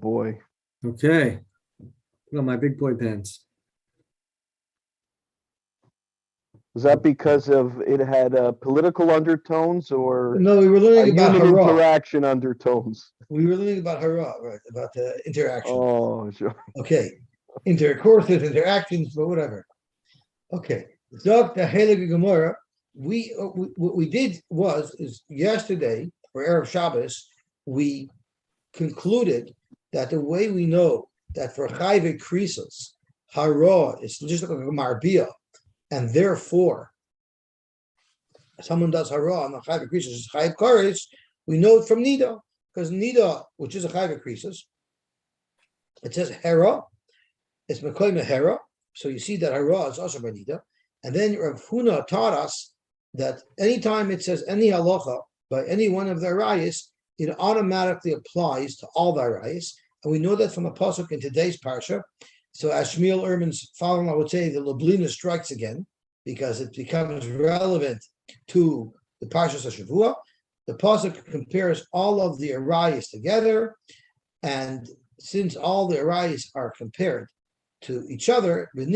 boy. Okay. Put on my big boy pants. Was that because of it had political undertones or No, we were learning about human hara. interaction undertones? We were learning about hara, right? About the interaction. Oh, sure. Okay. Intercourses, interactions, but whatever. Okay. Zok the Heilige Gemara. What we did is yesterday, for Erev Shabbos, we concluded that the way we know that for chayve krisos, hara is just like a marbia, and therefore someone does hara on the chayve krisos is chayve kares, we know it from nida, because nida, which is a chayve krisos, it says hera, it's mekoyme hera, so you see that hara is also by nida, and then Rav Huna taught us that anytime it says any halacha by any one of the arayis, it automatically applies to all the arayis, and we know that from a pasuk in today's parsha. So as Shmuel Erman's father-in-law would say, the Lublina strikes again because it becomes relevant to the parsha of Shavua. The pasuk compares all of the arayis together, and since all the arayis are compared to each other, and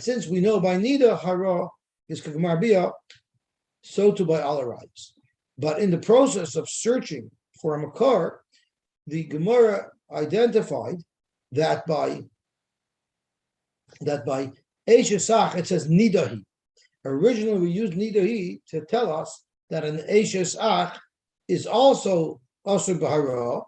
since we know by nida hara is kagmarbia, so too by all arayis. But in the process of searching for a makar, the Gemara identified that by Eishesach it says nidahi. Originally, we used nidahi to tell us that an Eishesach is also bahara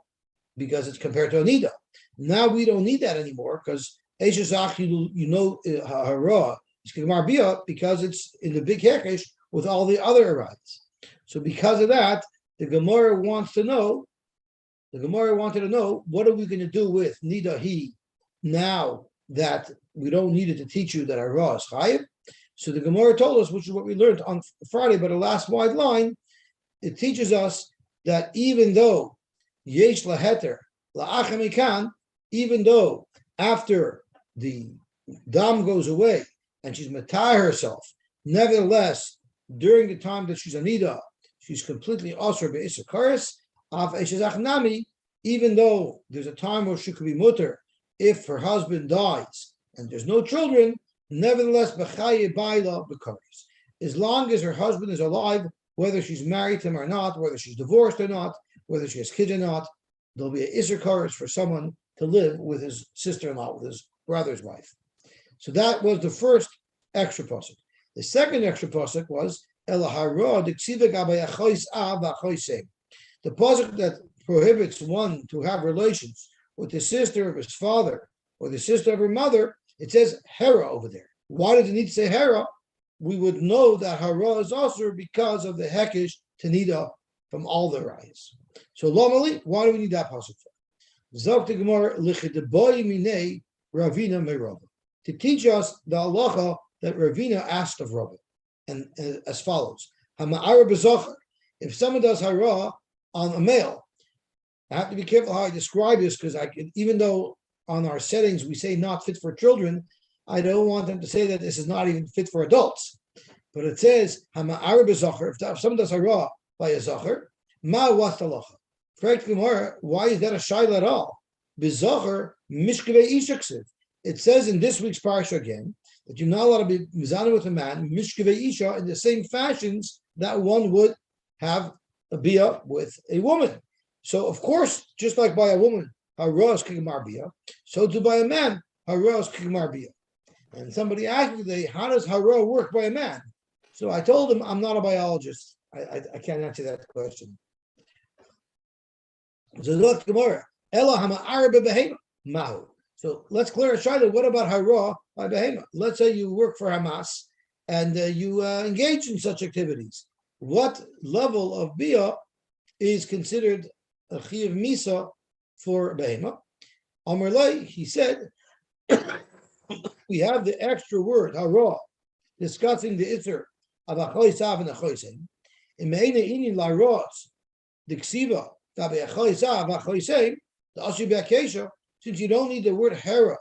because it's compared to a nida. Now we don't need that anymore because Eishesach, you know, hara is kagmarbia because it's in the big hekesh with all the other arayis. So because of that, the Gemara wanted to know, what are we going to do with nidahi now that we don't need it to teach you that hara is chayiv? So the Gemara told us, which is what we learned on Friday, but the last wide line, it teaches us that even though yesh laheter la'achamikan, even though after the dam goes away and she's matar herself, nevertheless, during the time that she's anida, she's completely asur be'isakaris of eshezach nami, even though there's a time where she could be mutter if her husband dies and there's no children, nevertheless b'chaye ba'ila b'karis. As long as her husband is alive, whether she's married to him or not, whether she's divorced or not, whether she has kids or not, there'll be an isakaris for someone to live with his sister-in-law, with his brother's wife. So that was the first extra pasuk. The second extra pasuk was the pasuk that prohibits one to have relations with the sister of his father or the sister of her mother. It says hera over there. Why does it need to say hera? We would know that hara is also because of the hekesh tanida from all the rayas. So lomali, why do we need that pasuk for? Zok the Gemara lichideboy minei Ravina merava, to teach us the halacha that Ravina asked of Rabbi, and as follows: Hama'ara b'zocher. If someone does hara on a male, I have to be careful how I describe this because even though on our settings we say not fit for children, I don't want them to say that this is not even fit for adults. But it says Hama'ara b'zocher. If someone does hara by a zocher, ma what's the halacha? Correct Gemara, why is that a shayla at all? B'zocher mishkevei ishaksiv. It says in this week's parsha again that you're not allowed to be mizana with a man, mishkevei isha, in the same fashions that one would have a bia with a woman. So of course, just like by a woman, hara is kigmar bia, so too by a man, hara is kigmar bia. And somebody asked me today, how does hara work by a man? So I told him I'm not a biologist. I can't answer that question. So look, Gemara, Ela hama'ara b'behema mahu. So let's clear a shayla. What about hara by behema? Let's say you work for Hamas and you engage in such activities. What level of bia is considered a chiyuv misa for behema? Amar lei, he said, we have the extra word hara discussing the itzer of achoisav and achoisein. In me'ena inin laros the ksiva tabe achoisav achoisein the ashi be'akesha. Since you don't need the word hera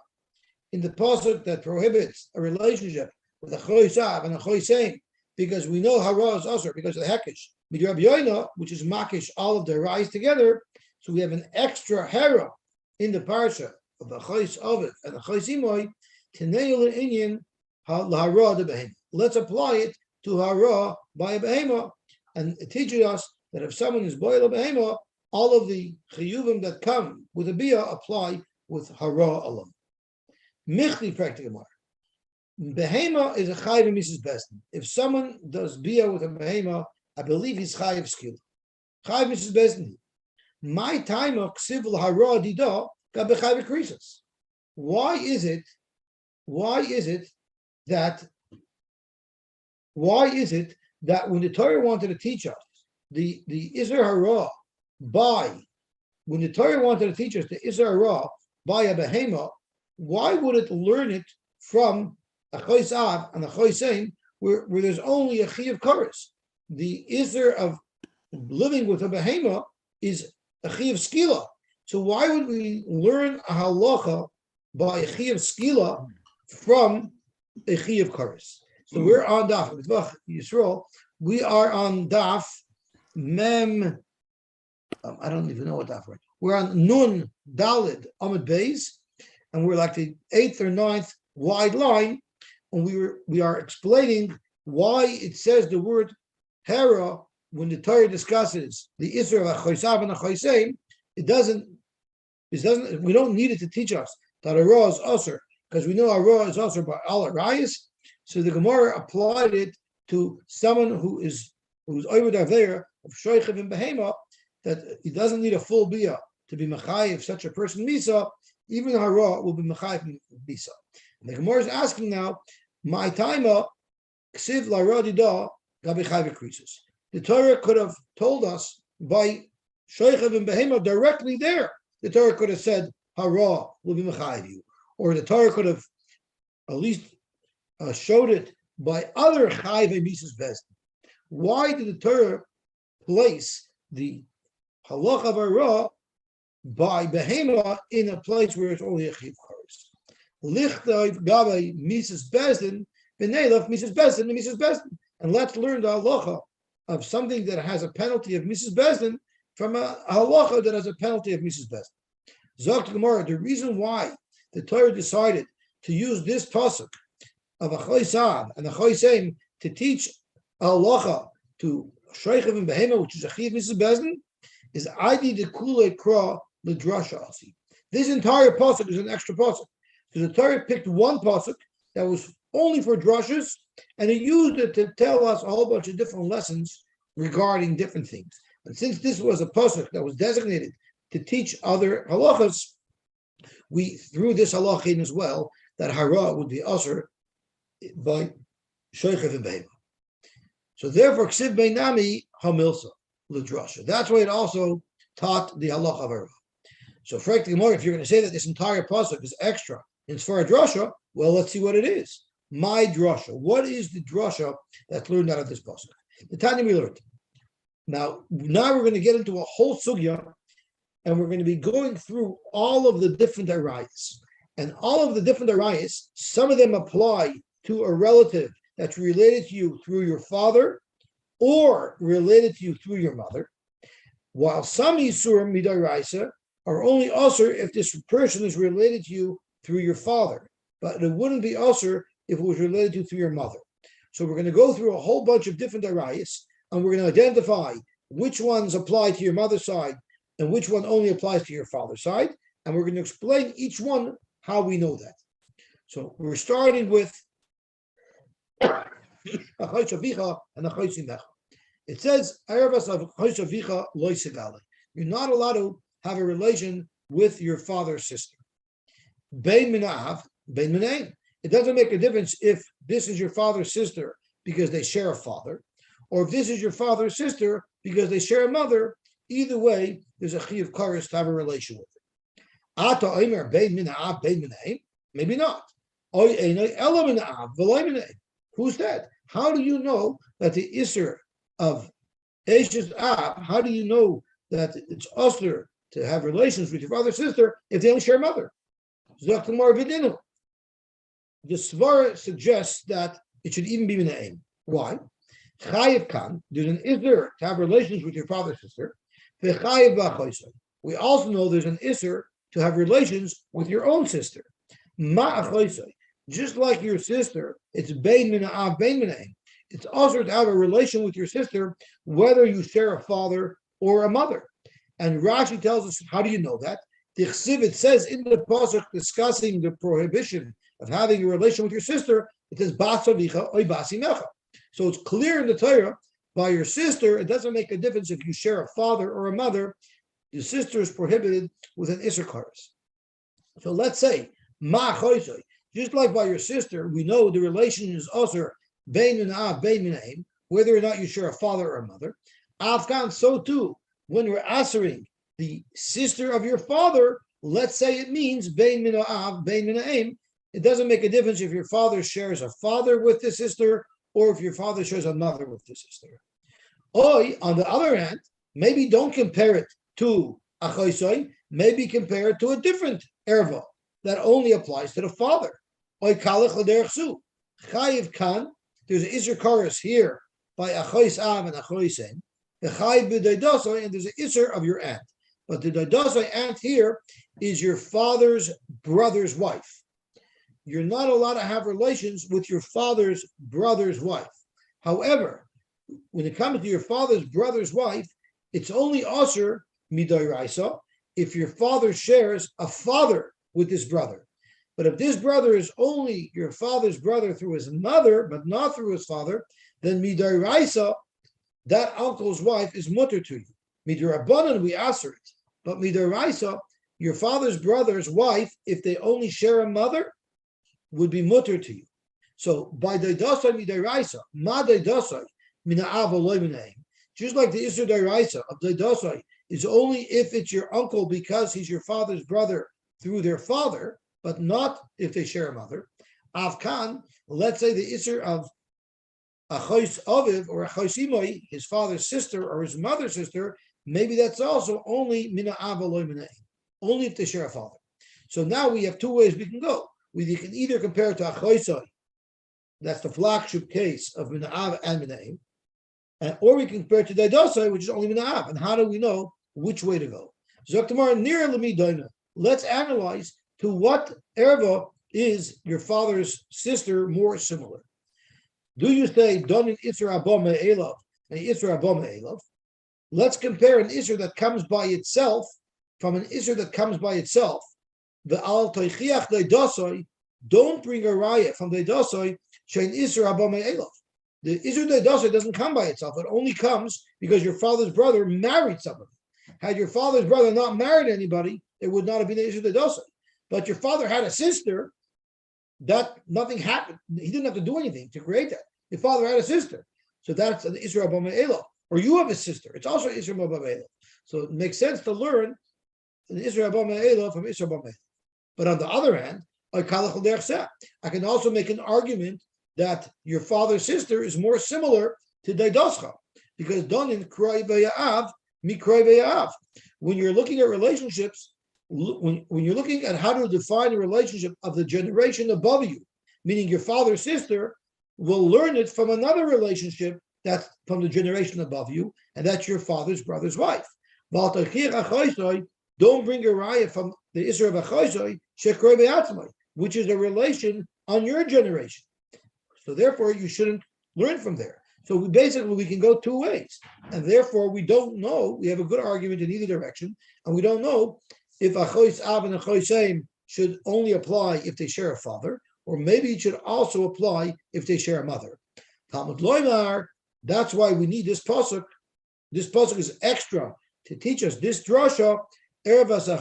in the pasuk that prohibits a relationship with a choisav and a choisein, because we know hara is also because of the hekesh Rabbi Yoina, which is makish all of the rise together. So we have an extra hera in the parsha of the chayis aviv and the chayis imoy teneil inyan lahara de behema. Let's apply it to hara by a behema, and it teaches us that if someone is boil a behema, all of the chiyuvim that come with a bia apply with hara alone. Michli practical. Behema is a chayiv Mrs. Bestin. If someone does bia with a behema, I believe he's chayiv skill. Chayiv Mrs. Bestin. My time of ksiv hara dida got bechayiv krisis. Why is it that when the Torah wanted to teach us the Isra Hara when the Torah wanted to teach us the Isra Hara by a behema, why would it learn it from a chois av and a choisein where there's only a chi of chorus? The Isra of living with a behema is a chi of skila. So why would we learn a halacha by a chi of skila from a chi of chorus? So we're on daf Yisrael. We are on daf mem. I don't even know what daf we're. We're on nun dalid amud beis, and we're like the 8th or 9th wide line, and we are explaining why it says the word hera when the Torah discusses the Isra of Chosav and Choseim. It doesn't. We don't need it to teach us that hara is usher, because we know hara is usher by all rayas. So the Gemara applied it to someone who's over there of shoychev and behema, that he doesn't need a full bia to be mechayiv such a person misa. Even hara will be mechayiv misa. And the Gemara is asking now, my taima ksiv laradida gabi chayiv krisus. The Torah could have told us by shoychev and behema directly there. The Torah could have said hara will be mechayiv you, or the Torah could have at least showed it by other chayve mises best. Why did the Torah place the halacha of hara by behema in a place where it's only a chiv chorus? Lichtayv gabe mises bezdin v'neilaf mises bezdin and mises bezdin, and let's learn the halacha of something that has a penalty of mises bezdin from a halacha that has a penalty of mises bezdin. Zok Gemara, the reason why the Torah decided to use this pasuk of a choisav and a choiseim to teach halacha to shoychev and behema, which is a chiv mises bezdin, is adi de kule kra l'drasha asi. This entire pasuk is an extra pasuk, because the Torah picked one pasuk that was only for drashas, and it used it to tell us a whole bunch of different lessons regarding different things. And since this was a pasuk that was designated to teach other halachas, we threw this halacha in as well, that hara would be usher by shoychev and behema. So therefore, ksiv beinami hamilsa l'drasha. That's why it also taught the halacha of hara. So, frankly, more, if you're going to say that this entire pasuk is extra in Sfar drasha, well, let's see what it is. My drasha. What is the drasha that's learned out of this pasuk? The Tanya we learned. Now we're going to get into a whole sugya, and we're going to be going through all of the different arayas. And all of the different arayas, some of them apply to a relative that's related to you through your father or related to you through your mother, while some isurim midaraisa are only usher if this person is related to you through your father, but it wouldn't be usher if it was related to you through your mother. So we're going to go through a whole bunch of different arayas, and we're going to identify which ones apply to your mother's side and which one only applies to your father's side, and we're going to explain each one how we know that. So we're starting with it says, you're not allowed to have a relation with your father's sister. It doesn't make a difference if this is your father's sister because they share a father, or if this is your father's sister because they share a mother. Either way, there's a chi of kares to have a relation with it. Maybe not. Who's that? How do you know that the Isser of Eshes Ab, how do you know that it's usher to have relations with your father's sister if they don't share a mother? The Svara suggests that it should even be Minaim. Why? Chayiv kan, there's an isser to have relations with your father's sister. V'chayiv b'achoisai. We also know there's an isser to have relations with your own sister. Ma'achoisai. Just like your sister, it's bein min ha'av, bein min ha'em. It's also to have a relation with your sister, whether you share a father or a mother. And Rashi tells us, how do you know that? The Chsiv, it says in the pasuk discussing the prohibition of having a relation with your sister, it says bas avicha oy bas imecha. So it's clear in the Torah, by your sister, it doesn't make a difference if you share a father or a mother. Your sister is prohibited with an Isser Kares. So let's say, ma choisoi, just like by your sister, we know the relation is also bein min av, bein min ha'em, whether or not you share a father or a mother. Afghan, so too, when we're answering the sister of your father, let's say it means bein min av, bein min ha'em. It doesn't make a difference if your father shares a father with the sister or if your father shares a mother with the sister. Or, on the other hand, maybe don't compare it to achoisoi, maybe compare it to a different erva that only applies to the father. Oy kalech l'derech zu. Chayiv kan, there's an Isser Kares here by achois av and achois em. The chayiv b'daidosoi, and there's an Isser of your aunt. But the daidosoi aunt here is your father's brother's wife. You're not allowed to have relations with your father's brother's wife. However, when it comes to your father's brother's wife, it's only osir midoraisa if your father shares a father with this brother. But if this brother is only your father's brother through his mother, but not through his father, then midoraisa, that uncle's wife is mutter to you. Midorabanan, we answer it. But midoraisa, your father's brother's wife, if they only share a mother, would be mutter to you. So by daidasai midaraisa, ma daidasai mina'av aloy mina'im, just like the Isser Dairaisa of daidasai is only if it's your uncle because he's your father's brother through their father, but not if they share a mother. Avkan, let's say the Isser of achois aviv or achois imoi, his father's sister or his mother's sister, maybe that's also only mina'av aloy mina'im, only if they share a father. So now we have two ways we can go. We can either compare it to achoisai, that's the flagship case of mina'av and mina'im, or we can compare it to daidosai, which is only mina'av. And how do we know which way to go? Let's analyze to what erva is your father's sister more similar. Do you say donin isra abba me'elav and isra abba me'elav? Let's compare an isra that comes by itself from an isra that comes by itself. The al toichiach daidosai, don't bring a raya from daidosai shein isra abba me'elav. The isra daidosai doesn't come by itself; it only comes because your father's brother married somebody. Had your father's brother not married anybody, it would not have been the isra daidosai. But your father had a sister, that nothing happened. He didn't have to do anything to create that. Your father had a sister, so that's an isra abba me'elav. Or you have a sister; it's also isra abba me'elav. So it makes sense to learn an isra abba me'elav from isra abba me'elav. But on the other hand, I can also make an argument that your father's sister is more similar to daidoscha, because donin kroi v'ya'av mi kroi v'ya'av. When you're looking at relationships, when you're looking at how to define a relationship of the generation above you, meaning your father's sister, will learn it from another relationship that's from the generation above you, and that's your father's brother's wife. Don't bring a raya from the Isra of Achoisoi, Shekroi Be'atzmai, which is a relation on your generation. So therefore, you shouldn't learn from there. So we can go two ways. And therefore, we don't know, we have a good argument in either direction, and we don't know if Achois Av and Achois Em should only apply if they share a father, or maybe it should also apply if they share a mother. Talmud Loimar, that's why we need this pasuk. This pasuk is extra to teach us this drasha. It's an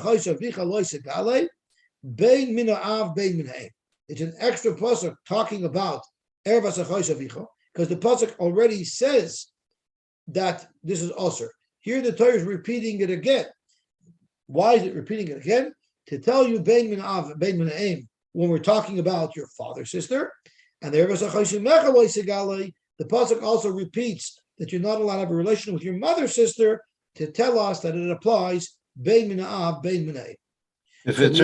extra pasuk talking about because the pasuk already says that this is osir. Here the Torah is repeating it again. Why is it repeating it again? To tell you bein min av, bein min ha'em, when we're talking about your father's sister. And the pasuk also repeats that you're not allowed to have a relation with your mother's sister, to tell us that it applies bein min ha'av, bein min ha'em. If it's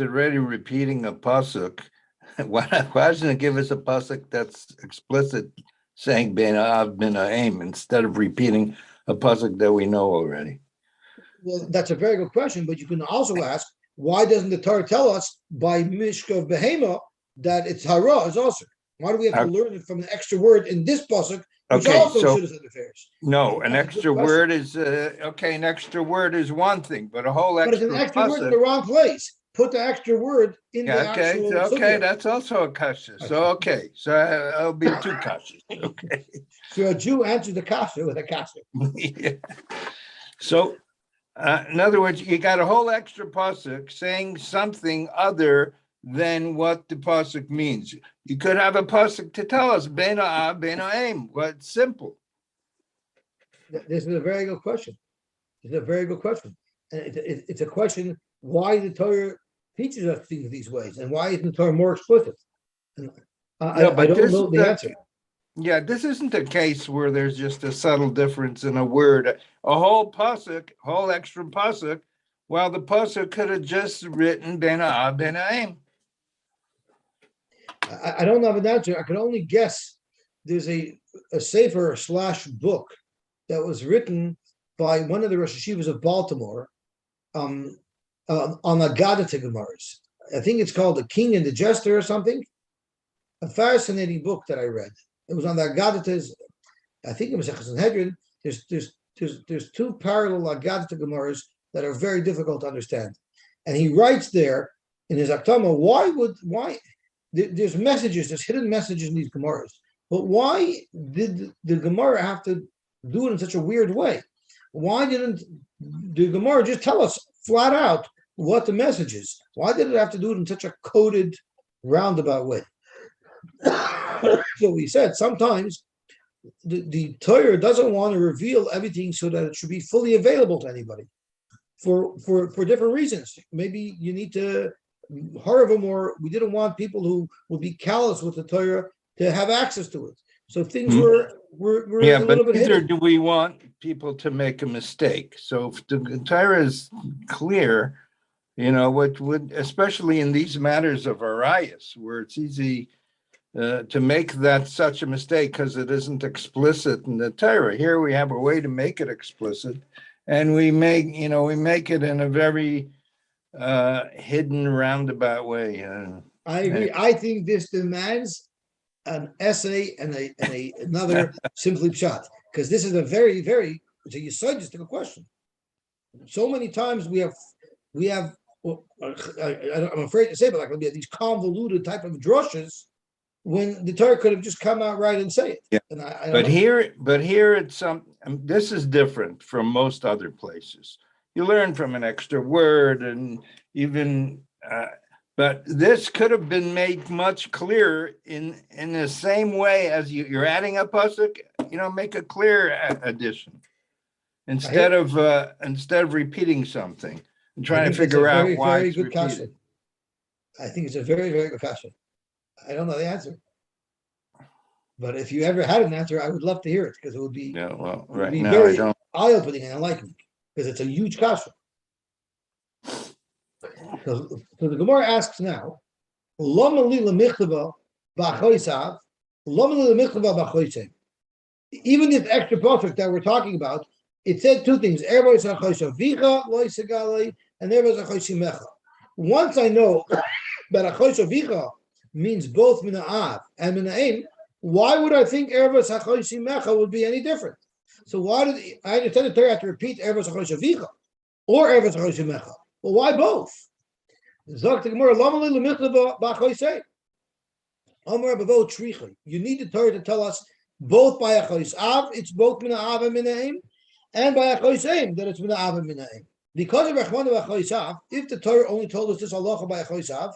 already repeating a pasuk, Why doesn't it give us a pasuk that's explicit saying ben av ben aim instead of repeating a pasuk that we know already? Well, that's a very good question, but you can also ask, why doesn't the Torah tell us by Mishka Behema that it's hara is also? Why do we have to learn it from an extra word in this pasuk, which Okay, also so- should have said affairs? No, an That's a good extra question. word is okay. An extra word is one thing, but a whole But it's extra an extra word in pasuk. the wrong place. Put the extra word in the Yeah, okay, actual okay, sugya. that's also a kasha. So okay, so I'll be two kashas. Okay. So a Jew answers the kasha with a kasha. Yeah. So, in other words, you got a whole extra pasuk saying something other than what the pasuk means. You could have a pasuk to tell us bena av bena aim. Well, it's simple. This is a very good question. It's a very good question. And it's a question why the Torah teaches us things these ways and why isn't the Torah more explicit? And No, I but don't this know is the answer. Yeah, this isn't a case where there's just a subtle difference in a word. A whole pasuk, whole extra pasuk, while the pasuk could have just written bena av bena aim. I don't have an answer. I can only guess. There's a sefer / book that was written by one of the Rosh Hashivas of Baltimore on Agadah Gemaras. I think it's called The King and the Jester or something. A fascinating book that I read. It was on the Agadah. I think it was a Sanhedrin. There's two parallel Agadah Gemaras that are very difficult to understand. And he writes there in his Aktama, why there's messages, there's hidden messages in these Gemaras. But why did the Gemara have to do it in such a weird way? Why didn't the Gemara just tell us flat out what the message is? Why did it have to do it in such a coded, roundabout way? So he said sometimes the Torah doesn't want to reveal everything so that it should be fully available to anybody for different reasons. Maybe you need to horrible more. We didn't want people who would be callous with the Torah to have access to it. So things were Yeah, a little but bit neither hidden. do we want people to make a mistake. So if the Torah is clear, what would, especially in these matters of Arias, where it's easy to make that such a mistake because it isn't explicit in the Torah. Here we have a way to make it explicit, and we make it in a very hidden, roundabout way. I agree. I think this demands an essay and another simply shot, because this is a very, very it's a yesodistic question. So many times we have well, I'm afraid to say, but like we have these convoluted type of drushes when the Torah could have just come out right and say it. Yeah. And I But here it's this is different from most other places. You learn from an extra word, and even but this could have been made much clearer in the same way as you're adding a pasuk. Make a clear addition instead of repeating something and trying to figure out very, why very it's good repeated. question. I think it's a very, very good question. I don't know the answer. But if you ever had an answer, I would love to hear it, because it would be, Yeah, well, it would right be now very I don't. eye-opening and enlightening, because it's a huge question. So the Gemara asks now, "Lama li lemichtava b'achoisav, lama li lemichtava b'achoisev." Even this extra project that we're talking about, it said two things: "Everybody sachoisav vicha loisagalei," and "Everybody sachoisimecha." Once I know that achoisav vicha means both mina'av and mina'im, why would I think Ervas HaChoshim would be any different? So why did I understand the Torah have to repeat Ervas HaChoshavicha or Ervas HaChoshim? Well, why both? Zok the Gemara, Lama li lemichtava b'achoisei. Amar b'vo trichli. You need the Torah to tell us both by achoisav, it's both mina'av and mina'im, and by achoiseim, that it's mina'av and mina'im. Because of Rachman of achoisav, if the Torah only told us this halacha by achoisav,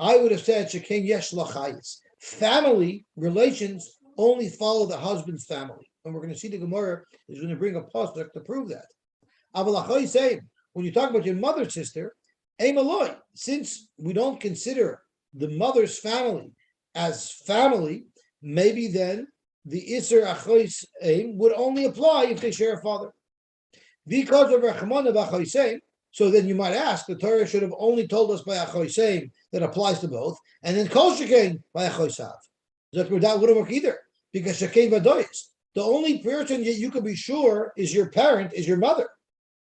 I would have said Sheken yesh lachayis. Family relations only follow the husband's family, and we're going to see the Gemara is going to bring a pasuk to prove that. When you talk about your mother's sister, since we don't consider the mother's family as family, maybe then the Isser Achois Aim would only apply if they share a father. Because of Rachman of Achois Aim, So then you might ask, the Torah should have only told us by Achoiseim that applies to both, and then Kol Shekain by Achoisav. That wouldn't work either, because Shekain Badois. The only person that you can be sure is your parent, is your mother.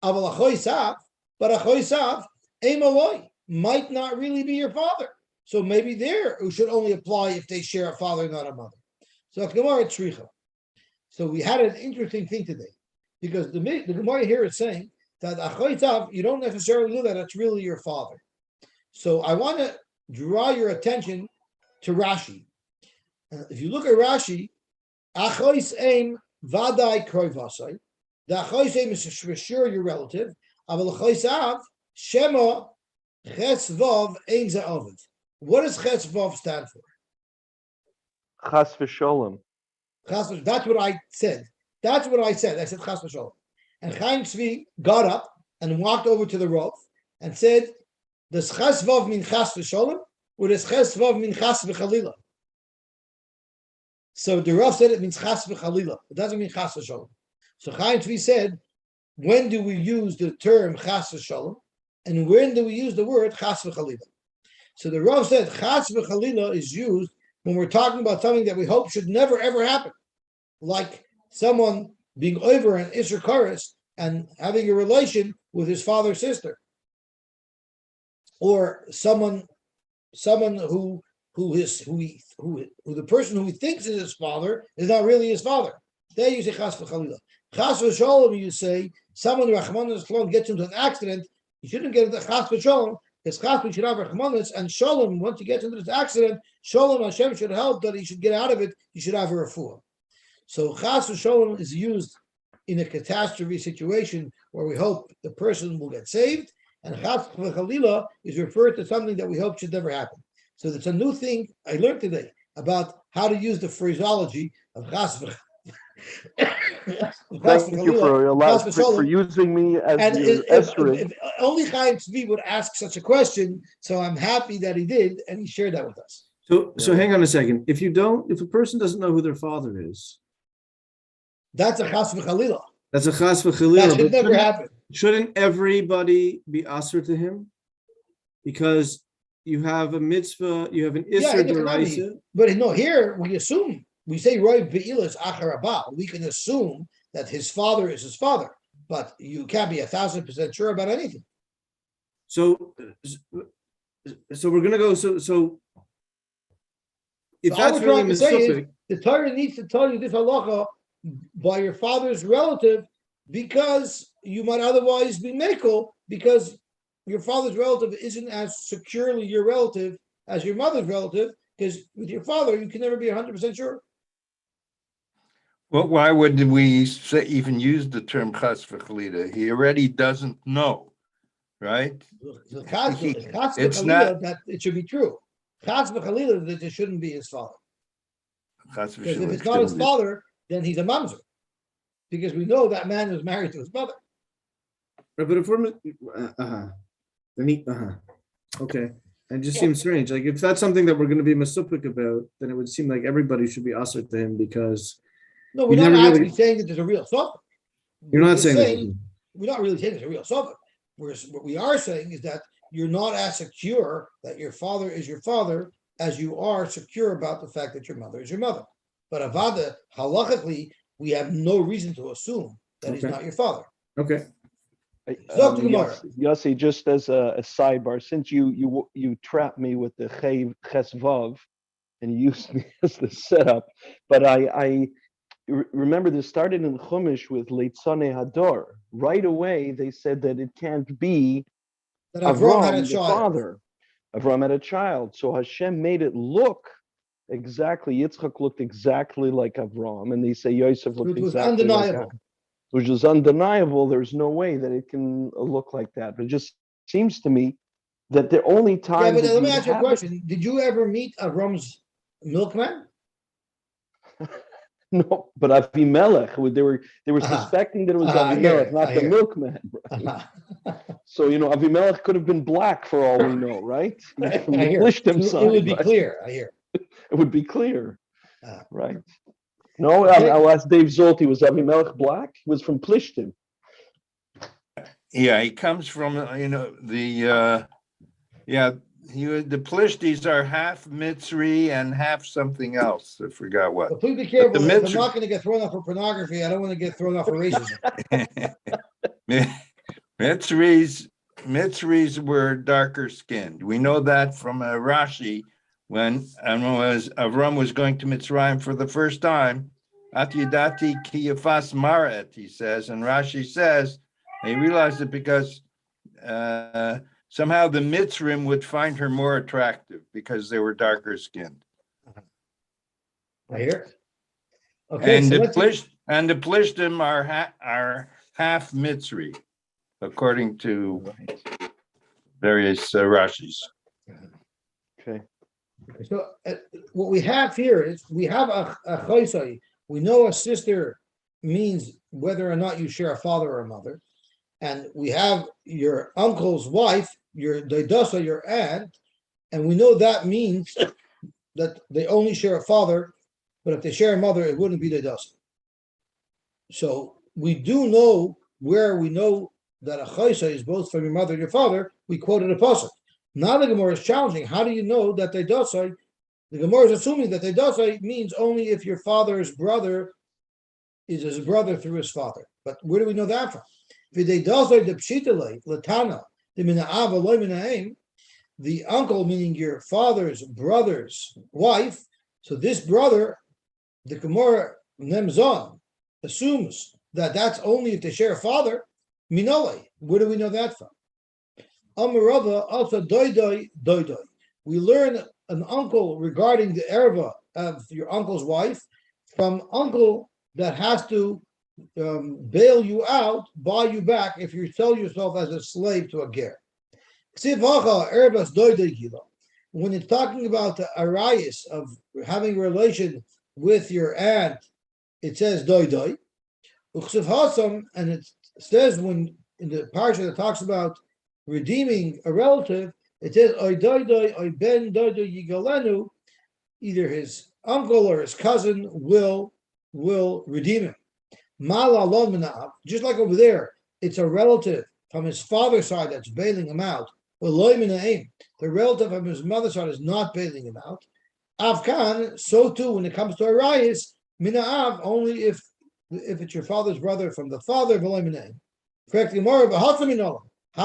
Aval Achoisav, but Achoisav, Emaloi, might not really be your father. So maybe there it should only apply if they share a father, not a mother. So Gemara Tzricha. So we had an interesting thing today, because the Gemara here is saying that Achoisav, you don't necessarily know that it's really your father. So I want to draw your attention to Rashi. If you look at Rashi, Achoiseim vadai kroivasai. The Achoiseim is for sure your relative. Aval Achoisav shema chesvav ein za'ovid. What does chesvav stand for? Chas v'sholem. That's what I said. I said chas v'sholem. And Chaim Tzvi got up and walked over to the Rav and said, does chesvav mean chas v'sholem, or does chesvav mean chas v'chalila? So the Rav said it means chas v'chalila. It doesn't mean chas v'sholem. So Chaim Tzvi said, when do we use the term chas v'sholem, and when do we use the word chas v'chalila? So the Rav said chas v'chalila is used when we're talking about something that we hope should never ever happen, like someone being over an Isser Kares and having a relation with his father's sister, or someone who the person who he thinks is his father is not really his father. There you say chas v'chalila. Chas v'sholem, you say someone Rachmanas Shalom gets into an accident, you shouldn't get into chas v'sholem, because chas should have Rachmanas, and Shalom, once he gets into this accident, Shalom Hashem should help that he should get out of it. He should have a refuah. So chas v'sholem is used in a catastrophe situation where we hope the person will get saved, and chas v'chalila is referred to something that we hope should never happen. So that's a new thing I learned today about how to use the phraseology of chas v'chalila. Thank you for using me as and your esrog. if only Chaim Tzvi would ask such a question, so I'm happy that he did, and he shared that with us. So hang on a second. If a person doesn't know who their father is, that's a chas v'chalila. That's a chas v'chalila. That should never happen. Shouldn't everybody be asur to him? Because you have a mitzvah, you have an isser deraisa. But no, here we assume. We say Roy Be'ilas Acharabah. We can assume that his father is his father, but you can't be 1,000% sure about anything. So we're gonna go. So if that's really misupik, the Torah needs to tell you this halacha by your father's relative, because you might otherwise be mekel, because your father's relative isn't as securely your relative as your mother's relative, because with your father you can never be 100% sure. Well, why would we even use the term chas v'chalila? He already doesn't know, right? It's not that it should be true. Chas v'chalila that it shouldn't be his father. Because if it's not his father, then he's a mamzer, because we know that man was married to his mother. But if we're okay, it just seems strange. Like if that's something that we're going to be masupik about, then it would seem like everybody should be asur to him, because. No, we're not actually saying that there's a real sofer. You're not saying we're not really saying there's a real sofer. What we are saying is that you're not as secure that your father is your father as you are secure about the fact that your mother is your mother. But avada, halachically, we have no reason to assume that he's not your father. Okay. Yosy, just as a sidebar, since you trapped me with the chesvav and you used me as the setup, but I remember this started in Chumash with Leitzane Hador. Right away, they said that it can't be that Avram the father. Avram had a child. So Hashem made it look exactly, Yitzchak looked exactly like Avram, and they say Yosef looked exactly like Avram. Which is undeniable. There's no way that it can look like that. But it just seems to me that the only time... Yeah, but let me ask you a question. Did you ever meet Avram's milkman? No, but Avimelech, they were suspecting that it was Avimelech, not the milkman. Right? So, Avimelech could have been black for all we know, right? It would be clear, I hear. It would be clear, right? No, I'll ask Dave Zolti, was Avimelech black? He was from Plishtim. Yeah, he comes from, the the Plishtis are half Mitzri and half something else. I forgot what. But please be But the careful. If I'm Mitzri, not going to get thrown off for pornography, I don't want to get thrown off for racism. Mitzris were darker skinned. We know that from Rashi when Avram was going to Mitzrayim for the first time. At Yidati ki yafas maret, he says, and Rashi says he realized it because somehow the Mitzrim would find her more attractive because they were darker skinned. I hear. Okay, And so the Plishtim are half Mitzri, according to various Rashis. Okay. So what we have here is we have a choisai. We know a sister means whether or not you share a father or a mother, and we have your uncle's wife, your daidosa, your aunt, and we know that means that they only share a father, but if they share a mother, it wouldn't be daidosa. So we do know where we know that a choisai is both from your mother and your father. We quoted a pasuk. Now the Gemara is challenging. How do you know that daidosa? The Gemara is assuming that daidosa means only if your father's brother is his brother through his father. But where do we know that from? The uncle, meaning your father's brother's wife. So this brother, the Gemara Nemzon, assumes that that's only if they share a father. Minole. Where do we know that from? Amarava also doidoi. We learn an uncle regarding the erva of your uncle's wife from uncle that has to bail you out, buy you back if you sell yourself as a slave to a ger. When it's talking about the arayis of having a relation with your aunt, it says doidoi. And it says when in the parsha that talks about redeeming a relative, it says oy doidoi oy ben doidoi yigalenu, either his uncle or his cousin will redeem him. Just like over there, it's a relative from his father's side that's bailing him out. The relative from his mother's side is not bailing him out. Avkan, so too when it comes to arayis, mina'av, only if it's your father's brother from the father, correctly more. How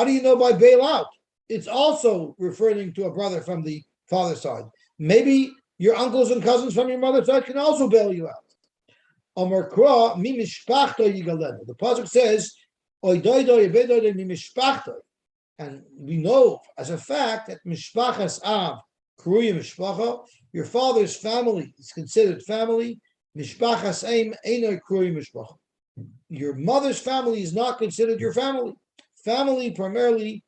do you know by bailout? It's also referring to a brother from the father's side. Maybe your uncles and cousins from your mother's side can also bail you out. The pasuk says, and we know as a fact that mishpachas av kruya mishpacha, your father's family is considered family. Mishpachas aim einay kruya mishpacha. Your mother's family is not considered your family. Family primarily,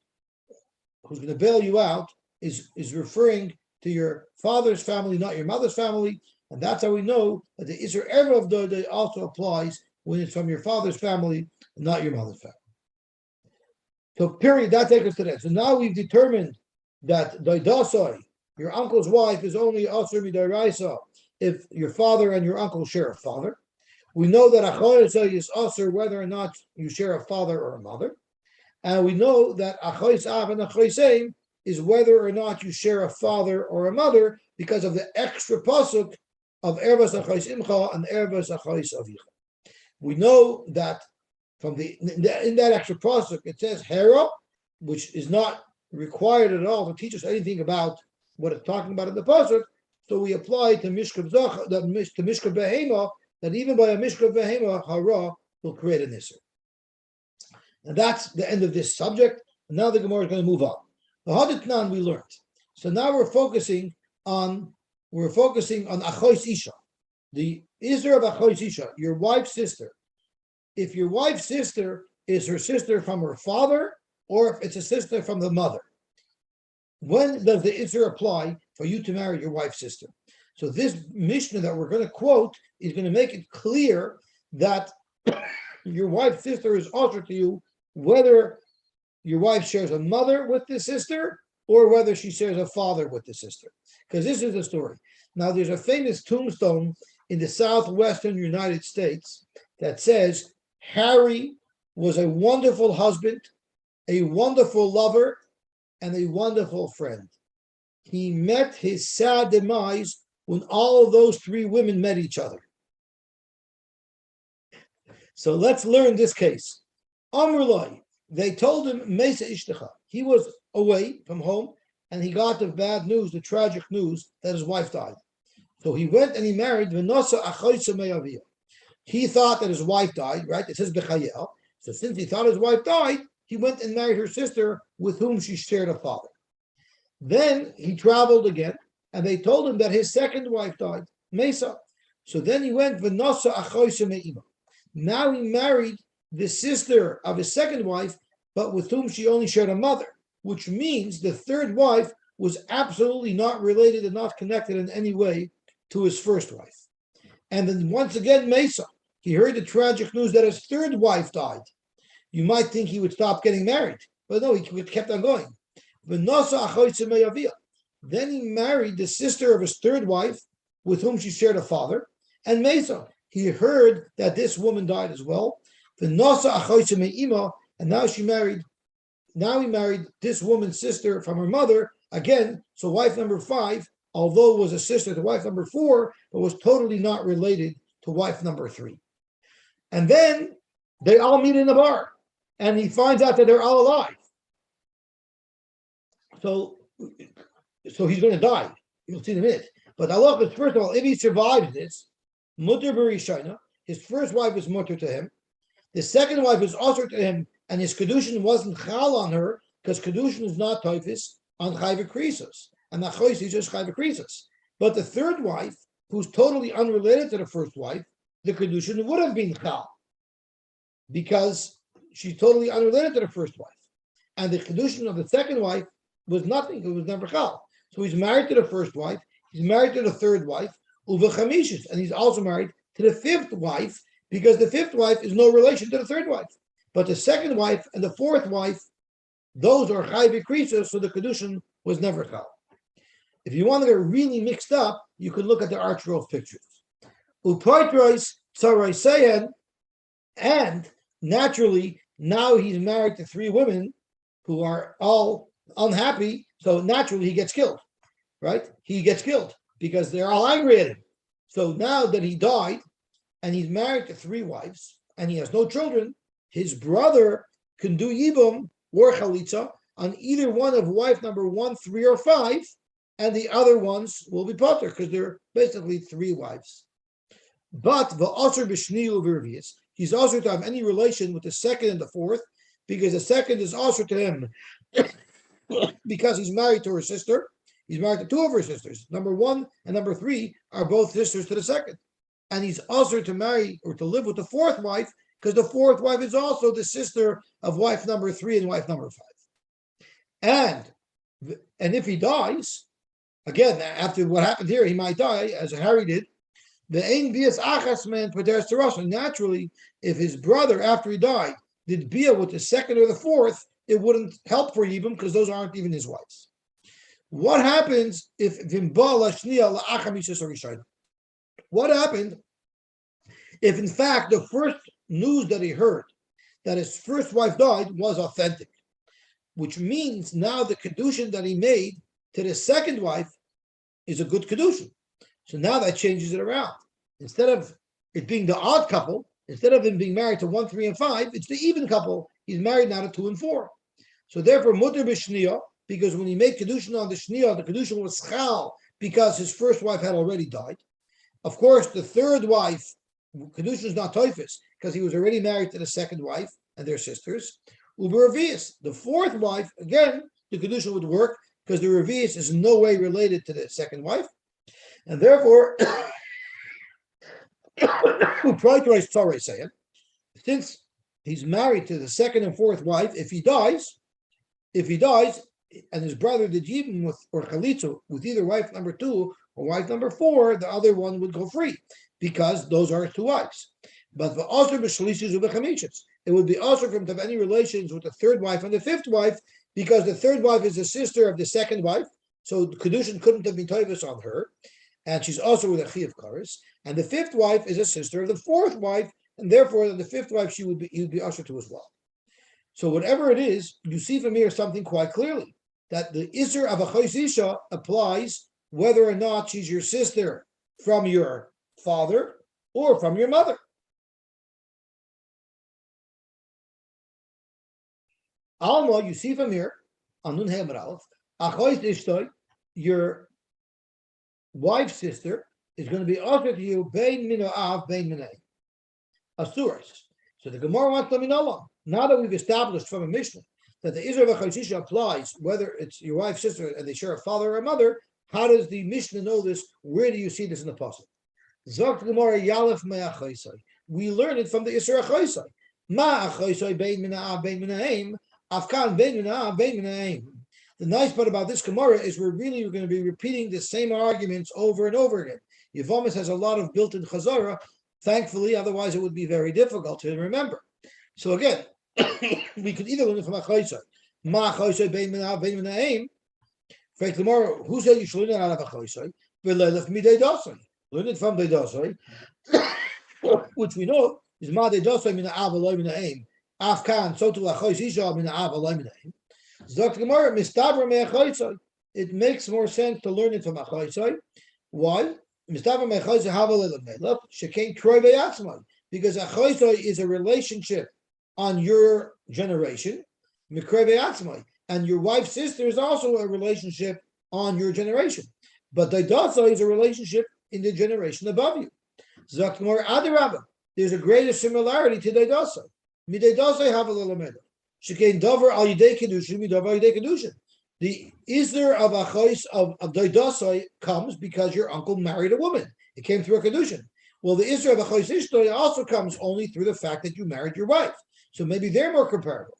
who's going to bail you out, is referring to your father's family, not your mother's family, and that's how we know that the Isser Erva of Doidei also applies when it's from your father's family, not your mother's family. So, period. That takes us to that. So now we've determined that Doidasoi, your uncle's wife, is only Asur Midairaisa if your father and your uncle share a father. We know that Achoisai is Asur whether or not you share a father or a mother. And we know that Achois Av and Achoiseim is whether or not you share a father or a mother because of the extra pasuk of Ervas Achois Imcha and Ervas Achois Avicha. We know that from in that extra pasuk it says Hera, which is not required at all to teach us anything about what it's talking about in the pasuk. So we apply to Mishkav Behema that even by a Mishkav Behema Hara will create an Isser. And that's the end of this subject. And now the Gemara is going to move on. The Haditnan we learned. So now we're focusing on Achois Isha, the Isra of Achois Isha, your wife's sister. If your wife's sister is her sister from her father, or if it's a sister from the mother, when does the Isra apply for you to marry your wife's sister? So this Mishnah that we're going to quote is going to make it clear that your wife's sister is also to you, whether your wife shares a mother with the sister or whether she shares a father with the sister. Because this is the story. Now, there's a famous tombstone in the southwestern United States that says Harry was a wonderful husband a wonderful lover, and a wonderful friend. He met his sad demise when all of those three women met each other. So let's learn this case. Amrulai, they told him, Mesa Ishtecha. He was away from home, and he got the bad news, the tragic news that his wife died. So he went and he married V'nosa Achoysa Me'aviyah. He thought that his wife died, right? It says Bechayel. So since he thought his wife died, he went and married her sister with whom she shared a father. Then he traveled again, and they told him that his second wife died, Mesa. So then he went V'nosa Achoysa Me'ima. Now he married the sister of his second wife, but with whom she only shared a mother, which means the third wife was absolutely not related and not connected in any way to his first wife. And then once again, Mesa, he heard the tragic news that his third wife died. You might think he would stop getting married, but no, he kept on going. Then he married the sister of his third wife, with whom she shared a father, and Mesa. He heard that this woman died as well. And now he married this woman's sister from her mother again. So wife number 5, although was a sister to wife number 4, but was totally not related to wife number 3. And then they all meet in the bar, and he finds out that they're all alive. So he's going to die. You'll see in a minute. But Allah, first of all, if he survives this, Mutter Barishana, his first wife is mutter to him. The second wife is also to him, and his kedushin wasn't chal on her, because kedushin is not typhus on chayva krisos, and achois is just chayva krisos. But the third wife, who's totally unrelated to the first wife, the kedushin would have been chal, because she's totally unrelated to the first wife, and the kedushin of the second wife was nothing; it was never chal. So he's married to the first wife, he's married to the third wife, uvechamishis, and he's also married to the fifth wife, because the fifth wife is no relation to the third wife. But the second wife and the fourth wife, those are chayv krisos, so the kedushin was never chal. If you want to get really mixed up, you can look at the Archgrove pictures. Upaitros tzarai seyen, and naturally now he's married to 3 women who are all unhappy, so naturally he gets killed, right? He gets killed because they're all angry at him. So now that he died, and he's married to 3 wives, and he has no children, his brother can do yibum or chalitza on either one of wife number 1, 3, or 5, and the other ones will be potter because they're basically 3 wives. But v'asur b'shniu v'revius, he's also to have any relation with the second and the fourth, because the second is also to him because he's married to her sister. He's married to 2 of her sisters. Number 1 and number 3 are both sisters to the second. And he's also to marry or to live with the fourth wife, because the fourth wife is also the sister of wife number 3 and wife number 5. And if he dies, again, after what happened here, he might die, as Harry did. The ein bias achas man pateres terasha. Naturally, if his brother, after he died, did bia with the second or the fourth, it wouldn't help for Yibam, because those aren't even his wives. What happens if what happened if, in fact, the first news that he heard, that his first wife died, was authentic? Which means now the kedushin that he made to the second wife is a good kedushin. So now that changes it around. Instead of it being the odd couple, instead of him being married to 1, 3, and 5, it's the even couple. He's married now to 2 and 4. So therefore, mutter b'shniya, because when he made kedushin on the shniya, the kedushin was chal, because his first wife had already died. Of course, the third wife, kedushin is not toifus, because he was already married to the second wife and their sisters. Uber revius, the fourth wife, again, the kedushin would work, because the revius is in no way related to the second wife. And therefore, since he's married to the second and fourth wife, if he dies, and his brother did yibum with or chalitzu with either wife number 2 or wife number 4, the other one would go free, because those are 2 wives. But the also it would be also for him to have any relations with the third wife and the fifth wife, because the third wife is the sister of the second wife, so the kedushin couldn't have been toivus on her, and she's also with a chi of kares. And the fifth wife is a sister of the fourth wife, and therefore the fifth wife he would be usher to as well. So whatever it is, you see from here something quite clearly, that the Isser of a Chos Isha applies whether or not she's your sister from your father or from your mother. Alma, you see from here, Anun Hemer Aleph, Achos Ishtoi, your wife's sister is going to be offered to you Bein Minoav, Bein Minay. Asuras. So the Gemara wants to let me know, now that we've established from a Mishnah that the Isra V'Chosisha applies whether it's your wife's sister and they share a father or a mother, how does the Mishnah know this? Where do you see this in the Pasuk? Zok Gemara Yalef Me'achosai. We learn it from the Isra Achosai. Ma'achosai Bein Mina'av Bein Mina'im Afkan Bein Mina'av Bein Mina'im. The nice part about this Gemara is we're going to be repeating the same arguments over and over again. Yevamos has a lot of built-in chazara. Thankfully, otherwise it would be very difficult to remember. So again, we could either learn it from Achosai. Ma'achosai Bein Mina'av Bein Mina'im. For tomorrow, who said you should learn it out of Achosai? V'leilef midei dasai. Learn it from Deidasai, which we know is Ma Deidasai Mina Av Eloi Mina Aim. Afkan, so to Achos Isha Mina Av Eloi Mina Aim. Zok Gemara, Mistavra Me'achosai. It makes more sense to learn it from Achosai. Why? Mistavra Me'achosai Havalel Melech, Shekain Troi Be'atzmai. Because Achosai is a relationship on your generation, Mikroi Be'atzmai. And your wife's sister is also a relationship on your generation. But Deidasai is a relationship in the generation above you. Zakmor Adarabba. There's a greater similarity to Deidasai. Mideidasai have a little matter. Shekain Dover al Yidei Kedushin, Midover al Yidei Kedushin. The Isner of Achos of Deidasai comes because your uncle married a woman. It came through a Kedushin. Well, the Isner of Achos Ishtoi also comes only through the fact that you married your wife. So maybe they're more comparable.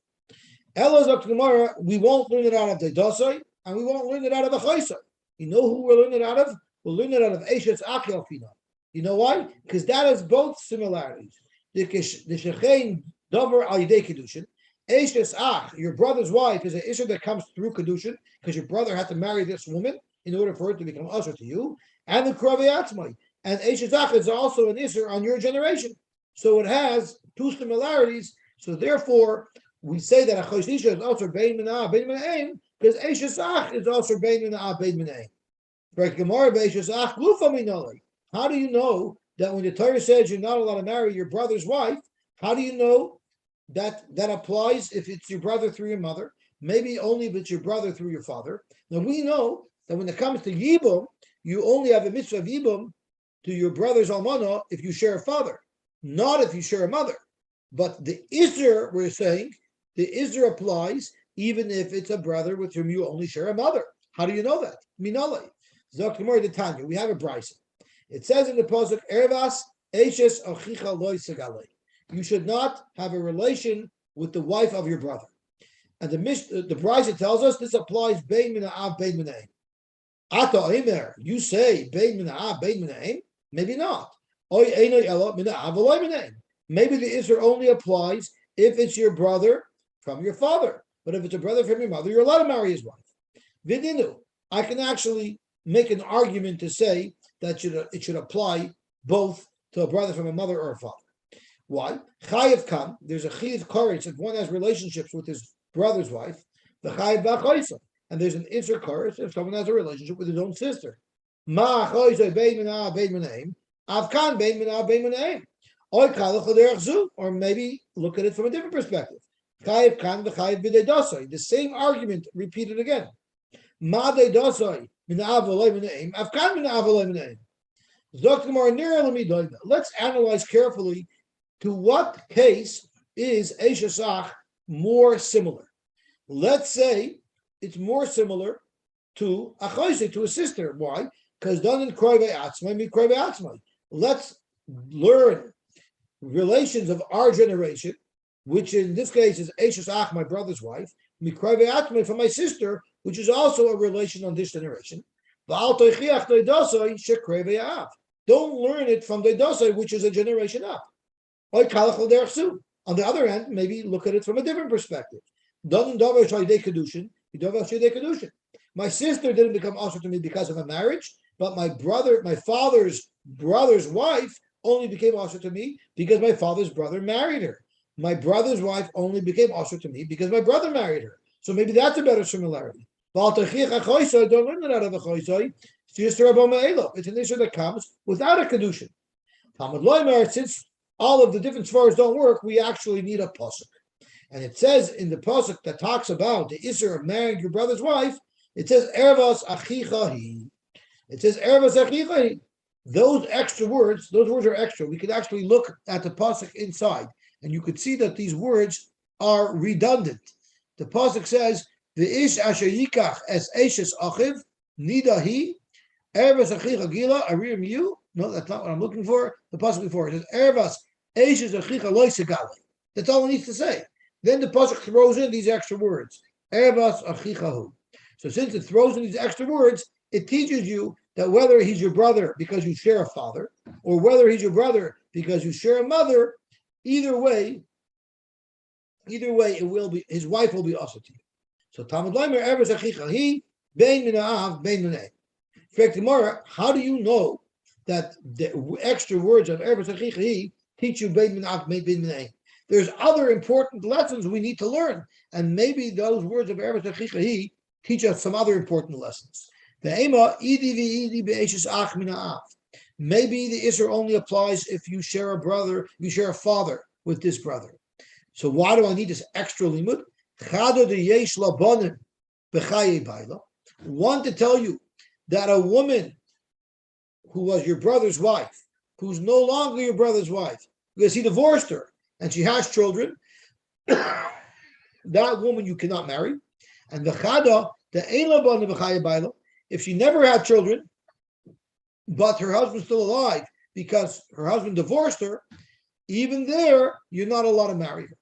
Ella Zok Gemara, we won't learn it out of Deidasai, and we won't learn it out of Achosai. You know who we'll learn it out of? We'll learn it out of Eshes Achel Fina. You know why? Because that has both similarities. The Shechein Dover Al Yidei Kedushin. Eshes Ach, your brother's wife, is an issue that comes through Kedushin because your brother had to marry this woman in order for her to become usher to you. And the Kravei Atzmai. And Eshes Ach is also an issue on your generation. So it has two similarities. So therefore, we say that Achos Isha is also Bein Mina'ah, Bein Mina'im, because Eshes Ach is also Bein Mina'ah, Bein Mina'im. How do you know that when the Torah says you're not allowed to marry your brother's wife, how do you know that that applies if it's your brother through your mother? Maybe only if it's your brother through your father. Now we know that when it comes to Yibum, you only have a mitzvah of Yibum to your brother's almana if you share a father, not if you share a mother. But the Isser, we're saying, the Isser applies even if it's a brother with whom you only share a mother. How do you know that? Minalei. Zok Gemara Tanya, we have a brisa. It says in the pasuk, Ervas Eshes Achicha Loy Segalei. You should not have a relation with the wife of your brother. And the brisa tells us this applies Bein Mina'av Bein Mina'im. Ata Eimer, you say Bein Mina'av Bein Mina'im? Maybe not. Oy Einoi Elo Mina'av Loy Mina'im. Maybe the Isser only applies if it's your brother from your father. But if it's a brother from your mother, you're allowed to marry his wife. Vidinu, I can actually make an argument to say that it should apply both to a brother from a mother or a father. Why? Chayiv kam, there's a chayiv koretz if one has relationships with his brother's wife, the chayiv b'achoisa, and there's an isser koretz if someone has a relationship with his own sister. Ma achoisa bein minah bein minaim, avkan bein minah bein minaim. Oy kalach derech zu, or maybe look at it from a different perspective. Chayiv kan v'chayiv b'dei dasai. The same argument repeated again. Ma dei dasai. Let's analyze carefully to what case is Eshes Ach more similar. Let's say it's more similar to Achosai, to a sister. Why? Because done in Kroivei Atzmai, mi Kroivei Atzmai. Let's learn relations of our generation, which in this case is Eshes Ach, my brother's wife, mi Kroivei Atzmai from my sister, which is also a relation on this generation. Don't learn it from Deidasai, which is a generation up. On the other hand, maybe look at it from a different perspective. My sister didn't become usher to me because of a marriage, but my father's brother's wife only became usher to me because my father's brother married her. my brother's wife only became usher to me because my brother married her. So maybe that's a better similarity. Don't learn that out of the choisoi. It's an issue that comes without a kedushin. Talmud Loimer, since all of the different svaras don't work, we actually need a pasuk. And it says in the pasuk that talks about the issur of marrying your brother's wife, it says ervas achicha hi. It says ervas achicha hi. Those extra words, those words are extra. We could actually look at the pasuk inside, and you could see that these words are redundant. The pasuk says, "The ish asher yikach es eshes achiv nidahi ervas achicha gila arim you." No, that's not what I'm looking for. The pasuk before it says ervas eshes achicha loisegale. That's all it needs to say. Then the pasuk throws in these extra words, ervas achichahu. So since it throws in these extra words, it teaches you that whether he's your brother because you share a father, or whether he's your brother because you share a mother, either way, it will be his wife will be also to you. So Talmud Leimer ervas achichahi bein minaav bein minay. In fact, tomorrow, how do you know that the extra words of ervas achichahi teach you bein minaav bein minay? There's other important lessons we need to learn, and maybe those words of ervas achichahi teach us some other important lessons. Maybe the issur only applies if you share a brother, you share a father with this brother. So why do I need this extra limud? One, to tell you that a woman who was your brother's wife, who's no longer your brother's wife, because he divorced her and she has children, that woman you cannot marry. And the chada, the ein laban b'chaya baila, if she never had children, but her husband's still alive because her husband divorced her, even there, you're not allowed to marry her.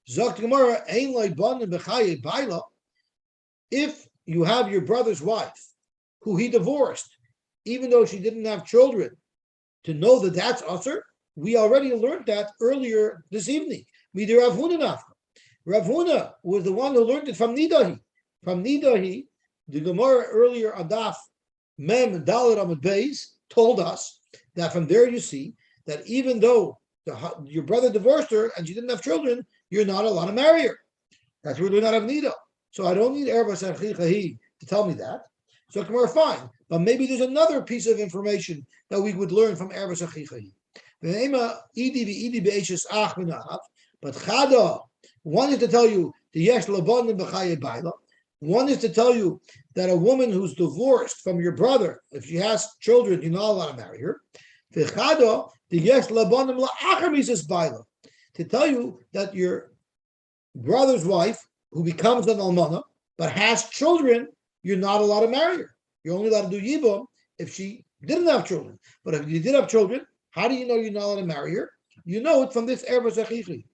Zok Gemara, ein laban b'chaya baila, if you have your brother's wife, who he divorced, even though she didn't have children, to know that that's usher, we already learned that earlier this evening. Midir Rav Huna nafka. Rav Huna was the one who learned it from Nidahi. From Nidahi, the Gemara earlier Adaf Mem Dalet Amud Beis told us that from there you see that even though your brother divorced her and she didn't have children, you're not allowed to marry her. That's where we do not have Nida. So I don't need ervas achichahi to tell me that. So Gemara, fine, but maybe there's another piece of information that we would learn from ervas achichahi. But chada, one is to tell you the yesh laban b'chaye baila. One is to tell you that a woman who's divorced from your brother, if she has children, you're not allowed to marry her. V'chada the yesh laban la'achar mises baila, to tell you that your brother's wife, who becomes an almana but has children, you're not allowed to marry her. You're only allowed to do yibum if she didn't have children. But if you did have children, how do you know you're not allowed to marry her? You know it from this ervas achichi.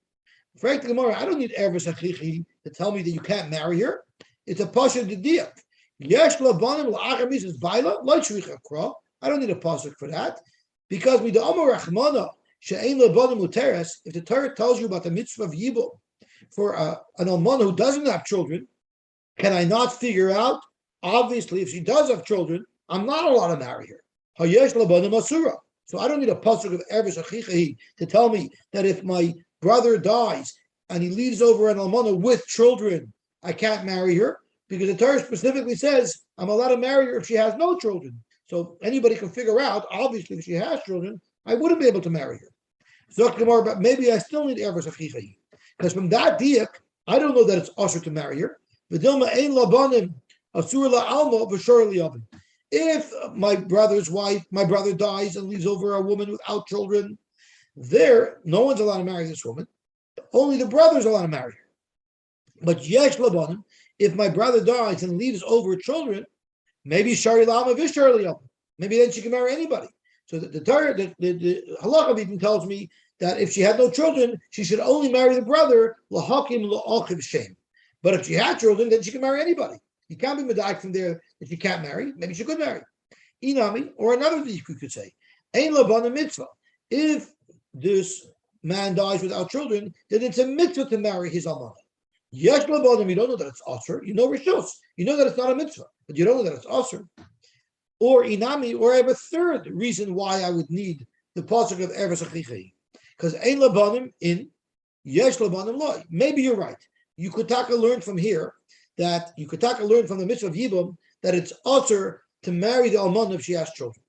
Frankly, Gemara, I don't need ervas achichi to tell me that you can't marry her. It's a pasuk didiak. Yesh labanim la'achar mises baila lo'shricha kra. I don't need a pasuk for that, because with the amar rachmana she'ein labanim uteres, if the Torah tells you about the mitzvah of yibum for an almana who doesn't have children, can I not figure out? Obviously, if she does have children, I'm not allowed to marry her. Hayesh labanim asura. So I don't need a pasuk of ervas achichahi to tell me that if my brother dies and he leaves over an almana with children, I can't marry her, because the Torah specifically says I'm allowed to marry her if she has no children. So anybody can figure out, obviously, if she has children, I wouldn't be able to marry her. Zok Gemara, but maybe I still need ervas achichahi, because from that diak, I don't know that it's usher to marry her. V'dilma ein labanim asur la'alma v'shor liyavin. If my brother dies and leaves over a woman without children, there, no one's allowed to marry this woman. Only the brother's allowed to marry her. But yesh labanim, if my brother dies and leaves over children, maybe shari lama v'shari liyavin. Maybe then she can marry anybody. So the Torah, the halacha even tells me that if she had no children, she should only marry the brother lahakim la'achiv shem. But if she had children, then she can marry anybody. You can't be medayik from there that you can't marry. Maybe she could marry. Inami, or another thing you could say, ein laban a mitzvah. If this man dies without children, then it's a mitzvah to marry his almana. Yesh labanim, you don't know that it's asur. You know rishus. You know that it's not a mitzvah, but you don't know that it's asur. Or inami, or I have a third reason why I would need the pasuk of ervas achichahi, because ein labanim in Yesh Labanim Loy. Maybe you're right. You could learn from here that you could learn from the mitzvah of Yibum that it's utter to marry the almana if she has children.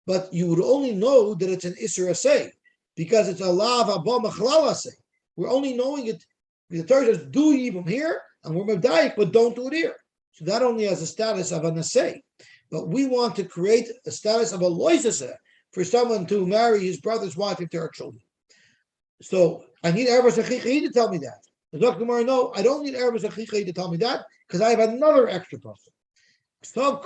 But you would only know that it's an Isser Asay because it's a Lav Abba Machlal Asay. We're only knowing it. The Torah says, do Yibum here, and we're Medayik, but don't do it here. So that only has a status of an Asay. But we want to create a status of a Lois Asay for someone to marry his brother's wife if there are children. So I need Erev Zachichi to tell me that. The Dr. Gemara, no, I don't need Erev Zachichi to tell me that because I have another extra person. So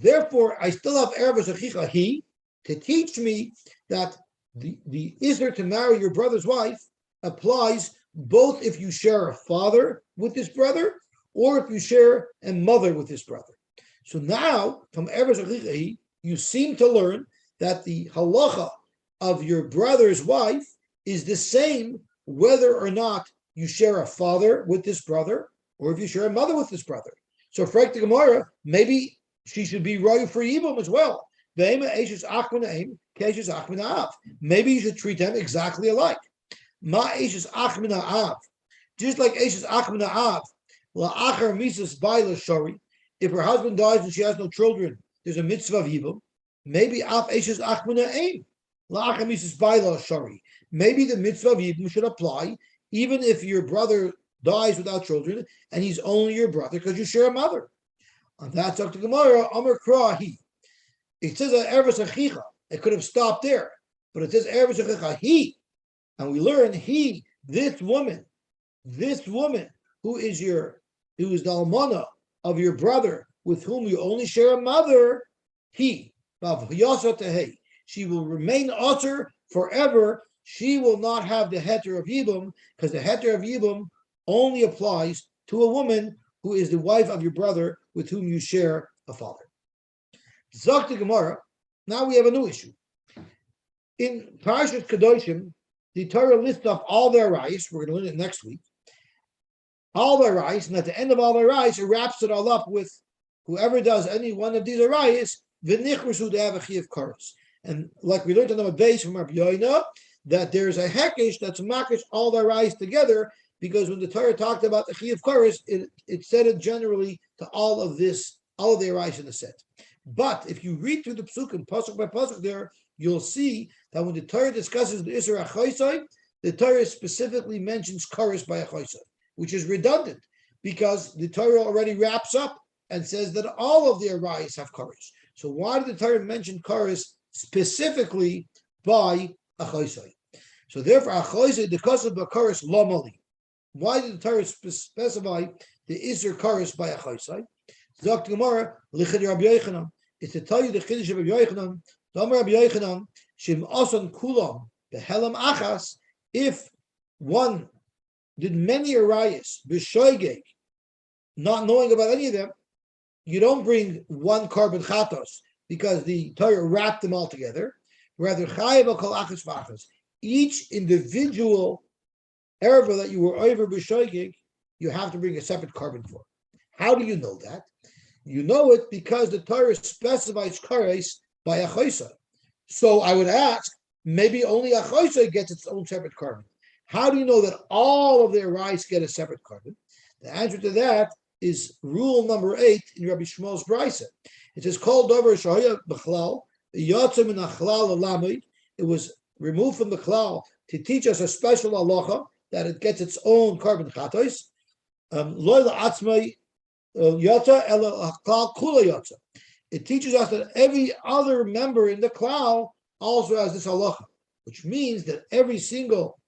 therefore, I still have Erev Zachicha he to teach me that the Isser to marry your brother's wife applies both if you share a father with this brother or if you share a mother with this brother. So now, from Erev Zachicha he, you seem to learn that the halacha of your brother's wife is the same whether or not you share a father with this brother or if you share a mother with this brother. So, Frek the Gemara, maybe she should be royal for Yibum as well. Maybe you should treat them exactly alike. Just like Eshes Achmina Av, La'achar Mises Baila Shari, if her husband dies and she has no children, there's a mitzvah of Yibum. Maybe Af Eshes Achmina Aim, La'achar Mises Baila Shari. Maybe the mitzvah of Yibum should apply even if your brother dies without children and he's only your brother because you share a mother. And that's Dr. Gemara, Amar Krahi. It says Erev Zachicha. It could have stopped there, but it says Erev Zachicha he. And we learn he, this woman who is the almana of your brother with whom you only share a mother, she will remain utter forever. She will not have the heter of Yibum because the heter of Yibum only applies to a woman who is the wife of your brother with whom you share a father. Zakta Gemara, now we have a new issue. In Parashat Kedoshim, the Torah lists off all their rights. We're going to learn it next week. All their rights, and at the end of all their rights, it wraps it all up with whoever does any one of these arayos, v'nichrusu to have a chiyuv kares. And like we learned on the base from Rabbi Yoina, that there's a hekesh that's makish all their rights together, because when the Torah talked about the chiyuv kares, it said it generally to all of their rights in the set. But if you read through the psukim, pasuk by pasuk there, you'll see that when the Torah discusses the Isser HaChaisai, the Torah specifically mentions kares by a chaisai, which is redundant because the Torah already wraps up and says that all of the arayos have kares. So why did the Torah mention kares specifically by a chaisai? So therefore, a chaisai the kasav b'kares lomali. Why did the Torah specify the Isser kares by a chaisai? Zok Gemara lichid Rabbi Yochanan. It's to tell you the chiddush of Rabbi Yochanan. Rabbi Yochanan shim ason kulam behelam achas. If one did many arayos b'shoigeg, not knowing about any of them, you don't bring one carbon chatos because the Torah wrapped them all together. Rather, chayav kol achas v'achas. Each individual erva that you were over b'shoigeg, you have to bring a separate carbon for. How do you know that? You know it because the Torah specifies kares by a chaisai. So I would ask, maybe only a chaisai gets its own separate carbon. How do you know that all of their rights get a separate carbon? The answer to that is rule number 8 in Rabbi Shmuel's Brisa. It says, "Kol davar shahaya b'chlal yatsa min hachlal l'lamid." It was removed from the klal to teach us a special halacha that it gets its own carbon chatos. Lo la'atzmai yatsa ela hachlal kula yatsa. It teaches us that every other member in the klal also has this halacha, which means that every single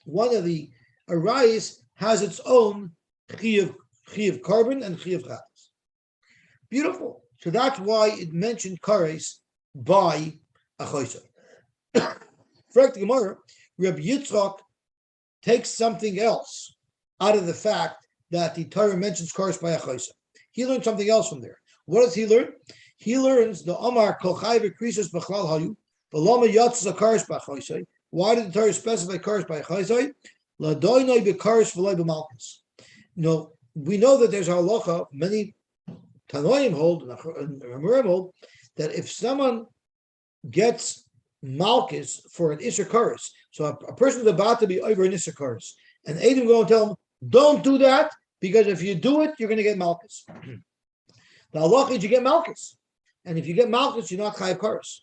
one of the arayos has its own chiyuv carbon and chiyuv chatos. Beautiful. So that's why it mentioned kares by a chaisai. Frek the Gemara, Rabbi Yitzchak takes something else out of the fact that the Torah mentions kares by a chaisai. He learned something else from there. What does he learn? He learns the Amar kol chai v'krisos b'chlal hayu v'lama yatzas kares by a chaisai. Why did the Torah specify kares by a chaisai? Ladoinoi b'kares v'loi b'malchus. No, we know that there's a halacha. Many Tanoim hold and Ramurim hold that if someone gets malchus for an Isser Karis. So a person is about to be over an Isser Karis. And Adam going to tell him, don't do that, because if you do it, you're going to get malchus. The halacha is you get malchus. And if you get malchus, you're not chayav kares.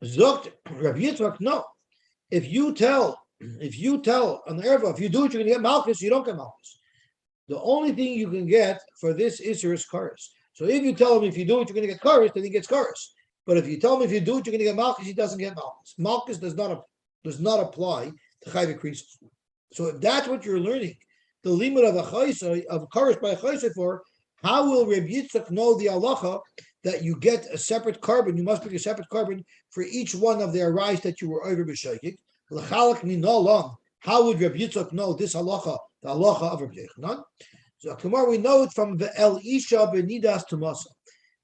Zogt Rav Yitzchak, no. If you tell on the erva, if you do it, you're going to get malchus, you don't get malchus. The only thing you can get for this Isser is kares. So if you tell him if you do it, you're going to get kares, then he gets kares. But if you tell him if you do it, you're going to get malchus, he doesn't get malchus. Malchus does not apply to chayav krisos. So if that's what you're learning, the limit of a chaysai, of kares by a chaysai for, how will Reb Yitzchak know the halacha that you get a separate carbon? You must bring a separate carbon for each one of the arise that you were over b'shaykik. L'chalak mino long. How would Reb Yitzchak know this halacha, the halacha of Reb Yochanan? So tomorrow we know it from the El Isha benidas tumasa.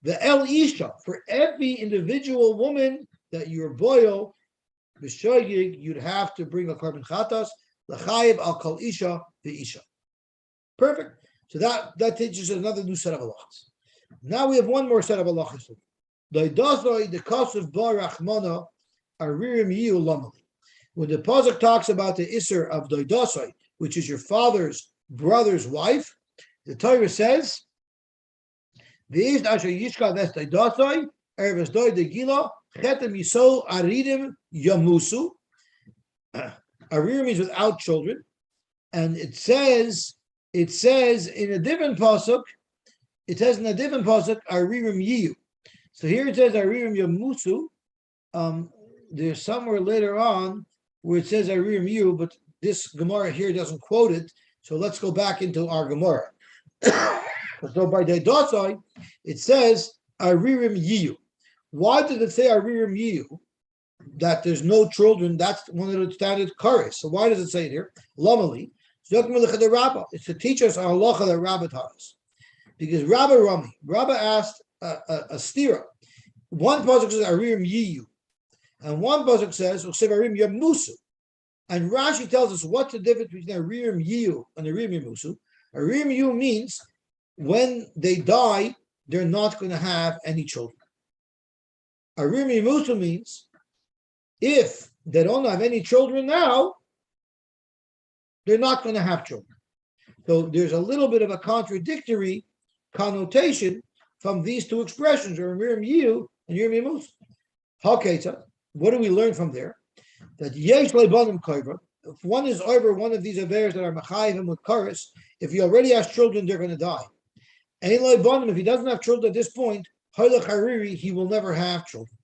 The El Isha, for every individual woman that you're boil b'shaykik, you'd have to bring a carbon chatas. L'chayiv al kol isha v'isha. Perfect. So that teaches another new set of halachas. Now we have one more set of halachas. The kasav bar rachmana aririm yiu lamali. When the pasuk talks about the isser of doidasai, which is your father's brother's wife, the Torah says, "V'yish asher yishka ves doidasai erves doid degila chetem yisol aririm yamusu." Aririm means without children, and it says in a different pasuk, Aririm Yiyu. So here it says Aririm Yamusu. There's somewhere later on where it says Aririm Yiyu, but this Gemara here doesn't quote it. So let's go back into our Gemara. So by Deidosai, it says Aririm Yiyu. Why did it say Aririm Yiyu? That there's no children, that's one of the standard kares. So why does it say it here? Lamali. It's to teach us our halacha that Rabbi taught us. Because Rabbi asked a stira. One pasuk says Arim Yiyu, and one pasuk says Arim Yamusu. And Rashi tells us what's the difference between Arim Yiyu and Arim Yamusu. Arim Yiyu means when they die, they're not going to have any children. Arim Yamusu means if they don't have any children now, they're not going to have children. So there's a little bit of a contradictory connotation from these two expressions, or Mirim Yiu and Yirim Yamus. Haketa, what do we learn from there? That Yesh Leibanim Kaiva, if one is over one of these affairs that are Machayim with Karis, if he already has children, they're going to die. Ein Leibanim, if he doesn't have children at this point, Hailach Hariri, he will never have children.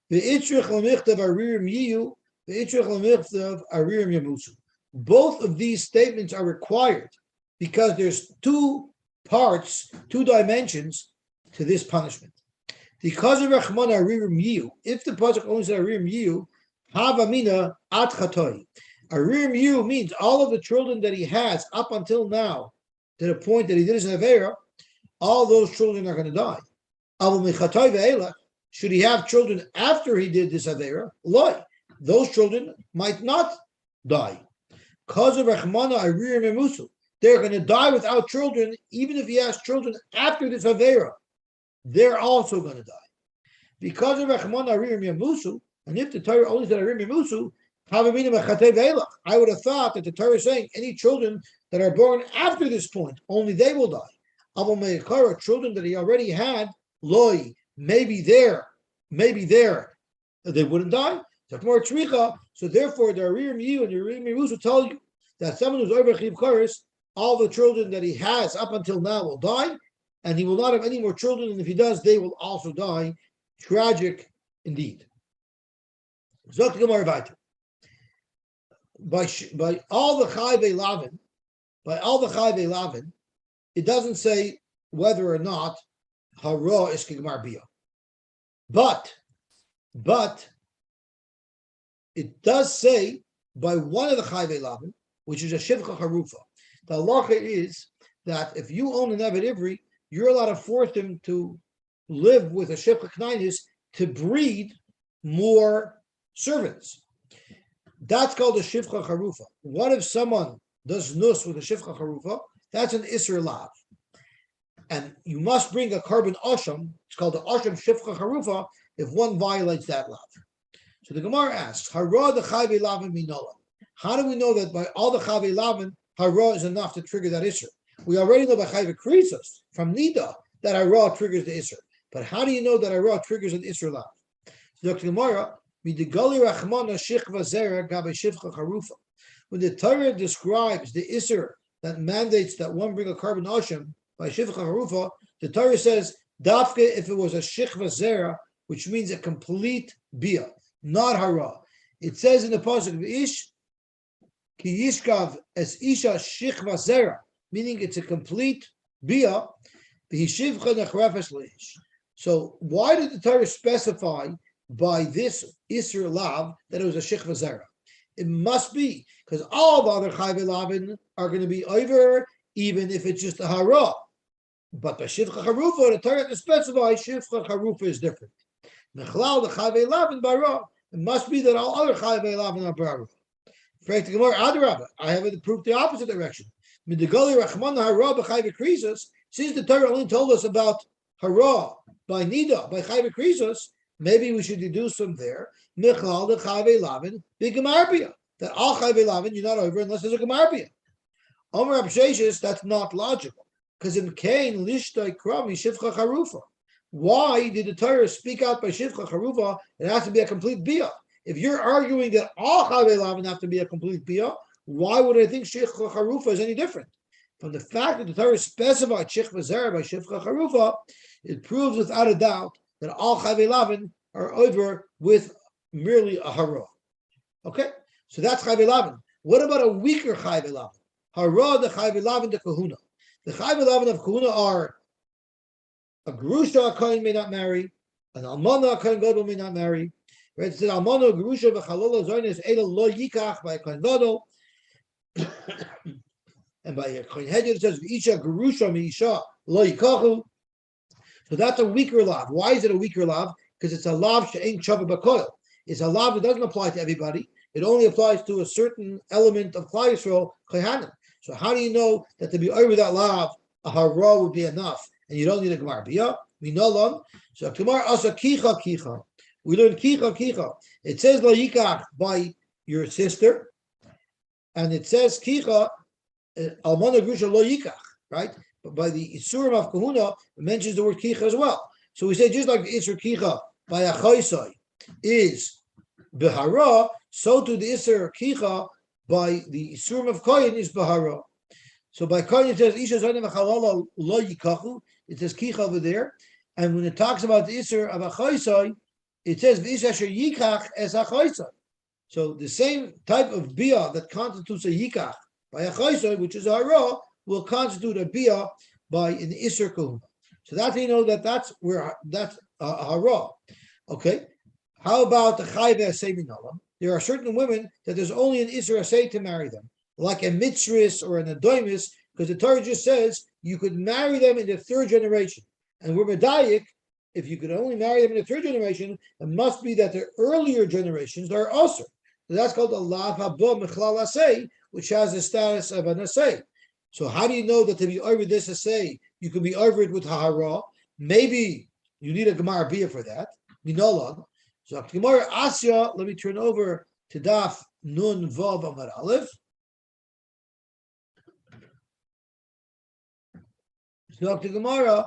The Itrich Lamichtav Aririm Yiu, the Itrich Lamichtav Aririm Yamusu. Both of these statements are required because there's two parts, two dimensions to this punishment. Because of Rachman Aririm Yiu, if the pasuk only says Aririm Yiu, Havamina at Chatoi. Aririm Yiu means all of the children that he has up until now, to the point that he did his Avera, all those children are going to die. Should he have children after he did this Avera? Loi. Those children might not die. Because of Rachmana Aririm Yamusu, they're going to die without children, even if he has children after this Avera. They're also going to die. Because of Rachmana Aririm Yamusu, and if the Torah only said Aririm Yamusu, I would have thought that the Torah is saying any children that are born after this point, only they will die. Children that he already had, Loi, maybe there, they wouldn't die. So therefore, the Aririm Yiu and the Aririm Yamusu tell you that someone who's over Chiv Karis, all the children that he has up until now will die, and he will not have any more children, and if he does, they will also die. Tragic indeed. By all the Chayvei Lavin, it doesn't say whether or not Hara is Kigmar Bia. But it does say by one of the Chayvei Lavin, which is a Shivcha Harufa. The halacha is that if you own an Eved Ivri, you're allowed to force him to live with a Shivcha Knainis to breed more servants. That's called a Shivcha Harufa. What if someone does nus with a Shivcha Harufa? That's an Isser Lav. And you must bring a carbon Asham, it's called the Asham Shivcha Harufa, if one violates that Lav. So the Gemara asks, Hara the Chayve Lavin Minola. How do we know that by all the Chayve Lavin, Hara is enough to trigger that Isser? We already know by Chayve Krisos from Nida that Hara triggers the Isser. But how do you know that Hara triggers an Isser Lav? So Dr. Gemara, when the Torah describes the Isser that mandates that one bring a carbon Hashem by Shivcha Harufa, the Torah says, Dafke if it was a Shechva Zera, which means a complete Bia, not Hara. It says in the Pasuk of Ish, Ki Yishkav es Isha Shechva Zera, meaning it's a complete Bia, V'hishivcha Nechrefesh Leish. So why did the Torah specify by this Isser Lav that it was a Shechva Zera? It must be because all the other Chayve Lavin are going to be over, even if it's just a Hara. But by Shivcha Harufa, the Torah to specify Shivcha Harufa is different. Mechlal the Chayve Lavin Bara. It must be that all other Chayve Lavin are Bara. Frank the Gemara Adarabah. I have it proved the opposite direction. Midagali Rachman Hara b'Chayve Krisos. Since the Torah only told us about Hara by Nida by Chayve Krisos, maybe we should deduce from there. Mechlal the Chayve Lavin b'Gemarbia. That all Chayve Lavin you're not over unless there's a Gemarbia. Omer Absheshis, that's not logical. Because in Cain, Lishtoi Krami, Shivcha Harufa. Why did the Torah speak out by Shivcha Harufa? It has to be a complete Bia. If you're arguing that all Chayve Lavin have to be a complete Bia, why would I think Shivcha Harufa is any different? From the fact that the Torah specified Shivcha Zera by Shivcha Harufa, it proves without a doubt that all Chayve Lavin are over with merely a Hara. Okay? So that's Chayve Lavin. What about a weaker Chayve Lavin? Hara the Chayve Lavin the Kahuna. The Chayve Lavin of Kahuna are a Gerusha a Kohen may not marry, an Almana a Kohen Gadol may not marry. Right? It says Almana Gerusha v'Chalola Zoynes Ela Lo Yikach by a Kohen Gadol, and by a Kohen Hedjed it says V'Isha Gerusha Meisha Lo Yikachu. So that's a weaker lav. Why is it a weaker lav? Because it's a lav she'ein Shavah b'Koil. It's a lav that doesn't apply to everybody. It only applies to a certain element of Klal Yisrael, Kohanim. So how do you know that to be over that lav, a hara would be enough, and you don't need a gemar bia? We know long. So gemar asa kicha kicha. We learn kicha kicha. It says lo yikach by your sister, and it says kicha almana grusha lo yikach, right? But by the isurim of kahuna, it mentions the word kicha as well. So we say just like the isur kicha by a chaysai is behara, so to the isur kicha by the isurim of kohen is bahara. So by kohen it says isha zonim v'chalala lo yikachu. It says kicha over there, and when it talks about the isur of a chaysai, it says v'isha asher yikach es a chaysai. So the same type of bia that constitutes a yikach by a chaysai, which is a hara, will constitute a bia by an isur kahuna. So that's how you know that's a hara. Okay. How about the chayve asay minalam? There are certain women that there's only an isur asay to marry them, like a mitzris or an adoimis, because the Torah just says you could marry them in the third generation. And we're medayik, if you could only marry them in the third generation, it must be that the earlier generations are also. So that's called a lav haba mechlal asay, which has the status of an asay. So how do you know that to be over this asay, you can be over it with hahara? Maybe you need a gemar bia for that. Minolan. So Gemara Asya, let me turn over to Daf Nun Vav Amar Aleph. So Gemara,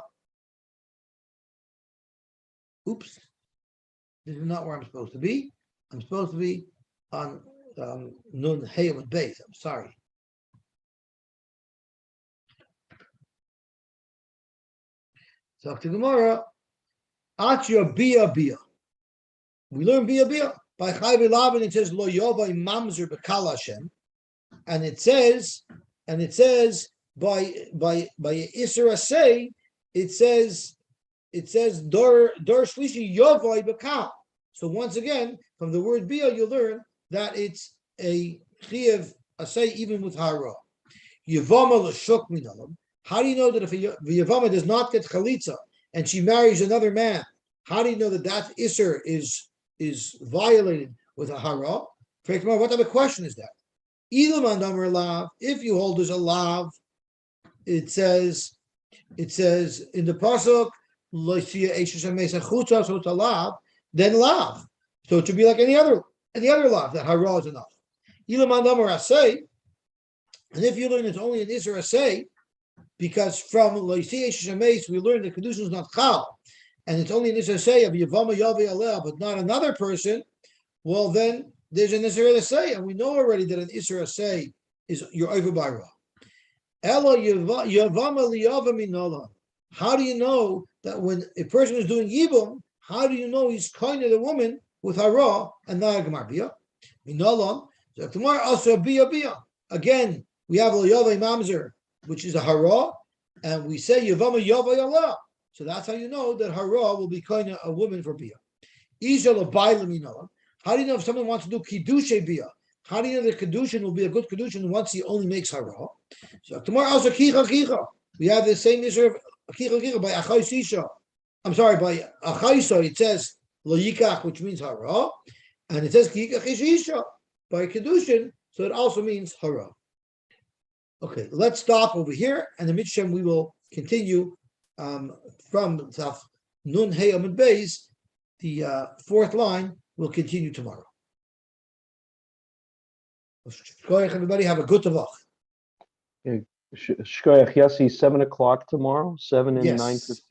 oops, this is not where I'm supposed to be. I'm supposed to be on Nun Hayim and Beis. I'm sorry. So Gemara, Atya Bia Bia. We learn bia bia by Chayve Lavin. It says lo yovai mamzer b'kal Hashem, and it says by Isra Asay, it says dor shlishi yovai b'kal. So once again, from the word bia, you learn that it's a chiyuv asay even with hara. Yevama l'shuk minalam. How do you know that if a Yevama does not get chalitza and she marries another man, how do you know that that isur is violated with a hara? What type of question is that? If you hold as a lav, it says in the pasuk, so it's a lav, then lav. So it should be like any other law that hara is enough. Ilaman damar asay, and if you learn it's only an isra asay, because from Yosy Shemeis we learned that kedushin is not chal, and it's only an isra asay of Yevamos Yavei Aleh, but not another person. Well, then there's an isra asay, and we know already that an isra asay is your over by ra. Ela Yevama liyava minola. How do you know that when a person is doing yibum? How do you know he's kind of the woman with hara and not a gemar bia? Minola. So tomorrow also bia. Again, we have liyava mamzer, which is a hara, and we say Yevama Yavei Allah. So that's how you know that hara will be kind of a woman for bia. Isha labayla minola. How do you know if someone wants to do kiddushay bia? How do you know the kedushin will be a good kedushin once he only makes hara? So tomorrow also kicha. We have the same issue of kicha by achai sisha. I'm sorry, by achayso it says lo yikach, which means hara, and it says kicha chishisha by kedushin, so it also means hara. Okay, let's stop over here, and the Mitzvah we will continue from Taf Nun Hey Amud Beis. The fourth line will continue tomorrow. Everybody have a good tavach. Shkoyach Yosy, 7 o'clock tomorrow, 7 and 9 Yes.